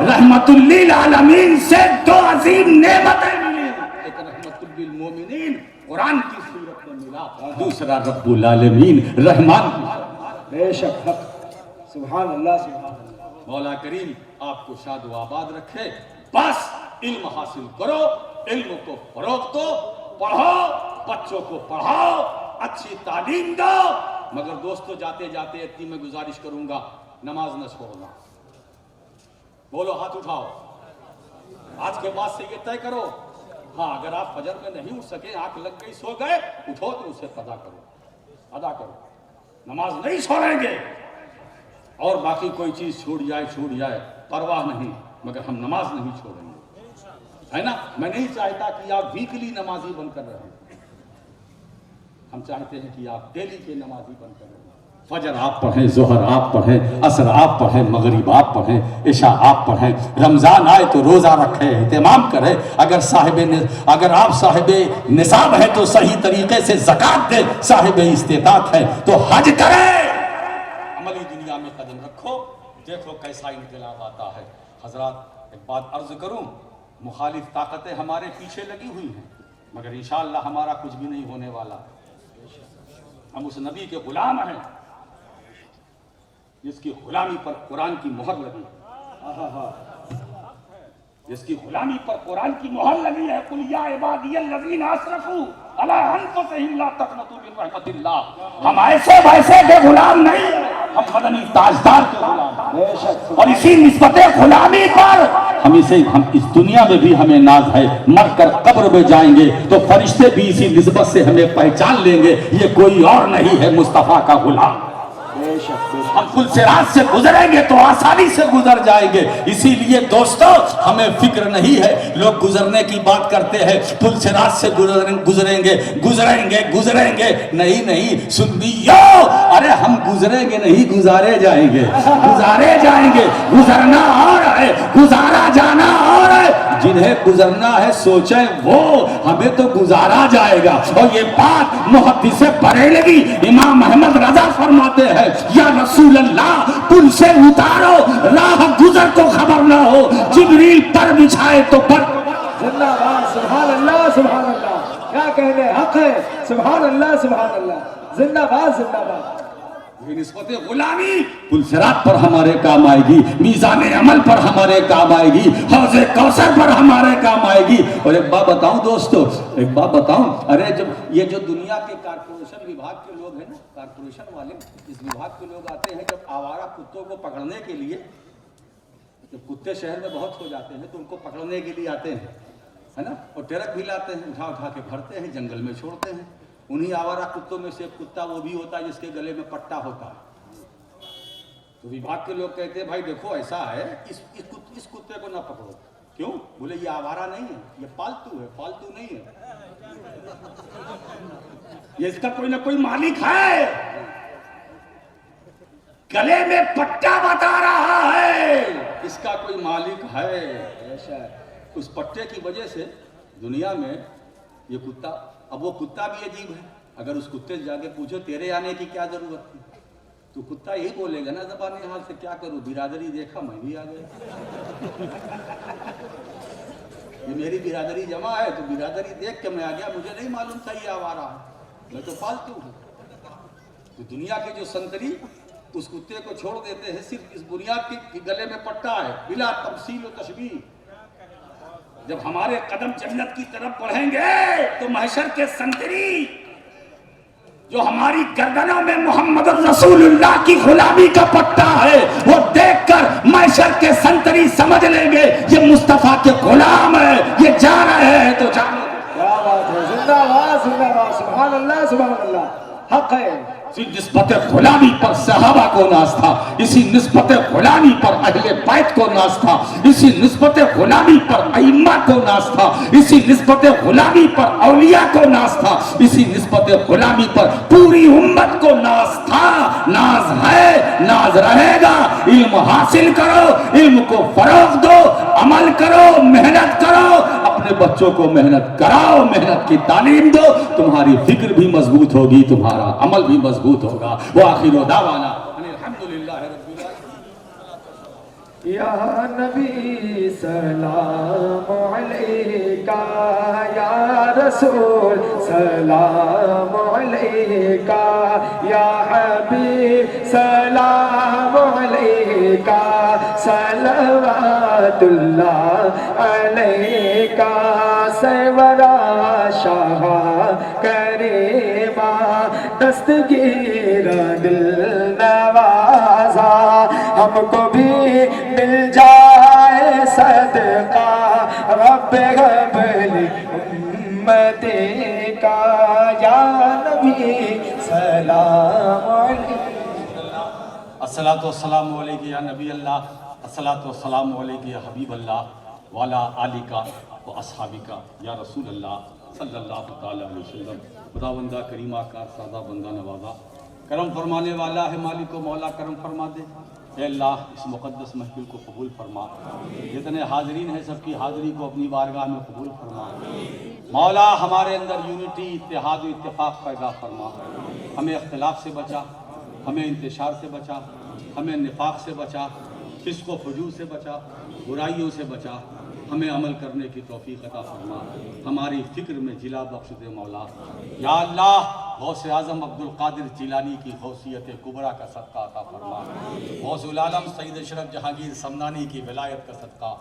رحمت للعالمین سے دو عظیم نعمتیں ملی، ایک رحمت للمومنین قرآن کی صورت میں ملا، دوسرا رب العالمین رحمان کی صورت۔ بے شک حق، سبحان اللہ سبحان اللہ۔ مولا کریم آپ کو شاد و آباد رکھے، بس علم حاصل کرو، علم کو فروغ دو، پڑھو، بچوں کو پڑھاؤ، اچھی تعلیم دو، مگر دوستو جاتے جاتے اتنی میں گزارش کروں گا، نماز نہ چھوڑنا۔ بولو ہاتھ اٹھاؤ، آج کے بعد سے یہ طے کرو، ہاں اگر آپ فجر میں نہیں اٹھ سکے، آنکھ لگ گئی سو گئے، اٹھو تو اسے قضا کرو، ادا کرو، نماز نہیں چھوڑیں گے، اور باقی کوئی چیز چھوٹ جائے پرواہ نہیں، مگر ہم نماز نہیں چھوڑیں گے، ہے نا۔ میں نہیں چاہتا کہ آپ ویکلی نمازی بن کر رہیں، ہم چاہتے ہیں کہ آپ ڈیلی کے نمازی بن کر رہیں، فجر آپ پڑھیں، ظہر آپ پڑھیں، عصر آپ پڑھیں، مغرب آپ پڑھیں، عشاء آپ پڑھیں، رمضان آئے تو روزہ رکھیں، اہتمام کریں، اگر آپ صاحب نصاب ہے تو صحیح طریقے سے زکوٰۃ دیں، صاحب استطاعت ہے تو حج کریں، عملی دنیا میں قدم رکھو، دیکھو کیسا انقلاب آتا ہے۔ حضرات ایک بات عرض کروں، مخالف طاقتیں ہمارے پیچھے لگی ہوئی ہیں، مگر انشاءاللہ ہمارا کچھ بھی نہیں ہونے والا، ہم اس نبی کے غلام ہیں جس کی غلامی پر قرآن کی مہر لگی ہے، جس کی غلامی پر قرآن کی مہر لگی ہے، قل یا عبادی الذین اسرفوا علی انفسہم لا تقنطوا من رحمت اللہ۔ ہم ایسے ویسے کے غلام نہیں ہیں، ہم مدنی تاجدار کے غلام ہیں، اور اسی نسبت غلامی پر ہم اس دنیا میں بھی ہمیں ناز ہے، مر کر قبر میں جائیں گے تو فرشتے بھی اسی نسبت سے ہمیں پہچان لیں گے، یہ کوئی اور نہیں ہے مصطفیٰ کا غلام۔ ہم پل صراط سے گزریں گے تو آسانی سے گزر جائیں گے، اسی لیے دوستو ہمیں فکر نہیں ہے، لوگ گزرنے کی بات کرتے ہیں، پل صراط سے گزریں گے، نہیں سنیو، ارے ہم گزریں گے نہیں، گزارے جائیں گے، گزرنا اور ہے، گزارا جانا اور ہے، جنہیں گزرنا ہے سوچیں وہ، ہمیں تو گزارا جائے گا۔ اور یہ بات محدث بریلوی امام احمد رضا فرماتے ہیں، یا رسول اللہ پل سے اتارو، راہ گزر کو خبر نہ ہو، جبریل پر بچھائے تو پر۔ زندہ باد، سبحان اللہ سبحان اللہ، کیا کہنے حق ہے، سبحان اللہ، زندہ باد۔ یہ نسبت غلامی پل صراط پر ہمارے کام آئے گی، میزان عمل پر ہمارے کام آئے گی، حوض کوثر پر ہمارے کام آئے گی۔ اور ایک بات بتاؤں دوستو، ارے جب یہ جو دنیا کے کارپوریشن وبھاگ کے لوگ ہیں نا، کارپوریشن والے اس وبھاگ کے لوگ آتے ہیں، جب آوارہ کتوں کو پکڑنے کے لیے، جب کتے شہر میں بہت ہو جاتے ہیں تو ان کو پکڑنے کے لیے آتے ہیں، ہے نا، اور ٹرک بھی لاتے ہیں، اٹھا کے بھرتے ہیں، جنگل میں چھوڑتے ہیں۔ انہی آوارہ کتوں میں سے ایک کتا وہ بھی ہوتا ہے جس کے گلے میں پٹا ہوتا ہے، تو وبھاگ کے لوگ کہتے ہیں بھائی دیکھو ایسا ہے، اس کتے کو نہ پکڑو، کیوں؟ بولے یہ آوارہ نہیں ہے، یہ پالتو ہے، پالتو نہیں ہے، یہ اس کا کوئی نہ کوئی مالک ہے، گلے میں پٹا بتا رہا ہے، اس کا کوئی مالک ہے۔ اس پٹے کی وجہ سے دنیا میں یہ کتا، اب وہ کتا بھی عجیب ہے، اگر اس کتے سے جا کے پوچھو تیرے آنے کی کیا ضرورت تھی، تو کتا یہی بولے گا نا زبان حال سے، کیا کروں، برادری دیکھا میں بھی آ گیا، یہ میری برادری جمع ہے تو برادری دیکھ کے میں آ گیا، مجھے نہیں معلوم تھا یہ آوارہ ہے، میں تو پالتو ہوں۔ تو دنیا کے جو سنتری اس کتے کو چھوڑ دیتے ہیں صرف اس بنیاد کی گلے میں پٹا ہے، بلا تمثیل و تشبیہ۔ جب ہمارے قدم جنت کی طرف بڑھیں گے تو محشر کے سنتری جو ہماری گردنوں میں محمد رسول اللہ کی غلامی کا پٹا ہے، وہ دیکھ کر معشر کے سنتری سمجھ لیں گے یہ مصطفیٰ کے غلام ہے، یہ جا رہے ہیں تو جانو۔ کیا بات ہے، زندہ باد زندہ باد، سبحان اللہ سبحان اللہ، حق ہے۔ اسی نسبت غلامی پر صحابہ کو ناز تھا، اسی نسبت غلامی پر اہل بیت کو ناز تھا، اسی نسبت غلامی پر ائمہ کو ناز تھا، اسی نسبت غلامی پر اولیاء کو ناز تھا، اسی نسبت غلامی پر پوری امت کو ناز تھا، ناز ہے، ناز رہے گا۔ علم حاصل کرو، علم کو فروغ دو، عمل کرو، محنت کرو، اپنے بچوں کو محنت کراؤ، محنت کی تعلیم دو، تمہاری فکر بھی مضبوط ہوگی، تمہارا عمل بھی مضبوط ہوگا۔ وآخر دعوانا الحمدللہ رب العالمین۔ یا نبی سلام علیکہ، یا رسول سلام علیکہ، یا حبیب سلام علیکہ، صلوات اللہ علیکہ، سیورا شاہ کریمہ، دستگیر دل نوازا، ہم کو بھی مل جائے صدقہ، رب قبل امتی کا، یا نبی سلام علیکہ۔ الصلاۃ والسلام علیکہ یا نبی اللہ، الصلاۃ والسلام علیکہ یا حبیب اللہ، وعلی آلکہ و اصحابکہ یا رسول اللہ صلی اللہ تعالی علیہ وسلم۔ خداوندہ کریمہ کار سازہ بندہ نوازا، کرم فرمانے والا ہے مالک و مولا، کرم فرما دے۔ اے اللہ اس مقدس محفل کو قبول فرما، جتنے حاضرین ہیں سب کی حاضری کو اپنی بارگاہ میں قبول فرما۔ مولا ہمارے اندر یونٹی، اتحاد و اتفاق پیدا فرما، ہمیں اختلاف سے بچا، ہمیں انتشار سے بچا، ہمیں نفاق سے بچا، فسق و فجور سے بچا، برائیوں سے بچا، ہمیں عمل کرنے کی توفیق عطا فرما، ہماری فکر میں جلا بخش دے مولا۔ یا اللہ غوث اعظم عبد القادر جیلانی کی غوثیت کبریٰ کا صدقہ عطا فرما، غوث العالم سید اشرف جہانگیر سمنانی کی ولایت کا صدقہ،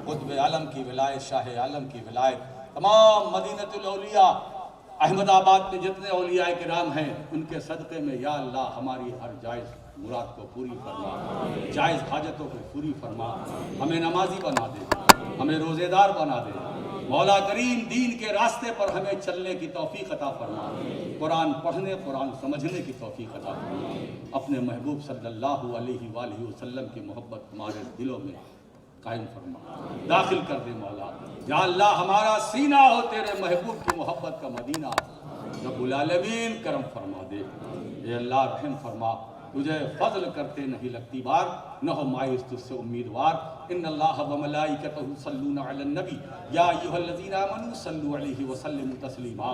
قطب عالم کی ولایت، شاہ عالم کی ولایت، تمام مدینۃ الاولیاء احمد آباد میں جتنے اولیاء کرام ہیں ان کے صدقے میں یا اللہ ہماری ہر جائز مراد کو پوری فرما، جائز حاجتوں کو پوری فرما، ہمیں نمازی بنا دے، ہمیں روزے دار بنا دے مولا کریم، دین کے راستے پر ہمیں چلنے کی توفیق عطا فرما، قرآن پڑھنے قرآن سمجھنے کی توفیق عطا فرما، اپنے محبوب صلی اللہ علیہ وآلہ وسلم کی محبت ہمارے دلوں میں قائم فرما، داخل کر دے مولا۔ یا اللہ ہمارا سینہ ہو تیرے محبوب کی محبت کا مدینہ، رب العالمین کرم فرما دے۔ اے اللہ رحم فرما، تجھے فضل کرتے نہیں لگتی بار، نہ ہو مایوس تجھ سے امیدوار۔ ان اللہ و ملائکتہ یصلون علی النبی یا ایھا الذین آمنوا صلوا علیہ وسلموا تسلیما۔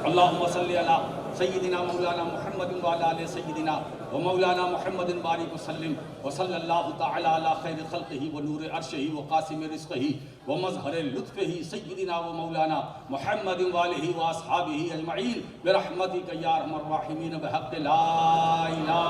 اللہم صلی علی سیدنا مولانا محمد وعلی آل سیدنا و مولانا محمد بارک وسلم، وصلی اللہ تعالی علی خیر خلقہ ونور عرشہ وقاسم رزقہ ومظہر لطفہ سیدنا و مولانا محمد وآلہ واصحابہ اجمعین برحمتک یا ارحم الراحمین بحق لا الہ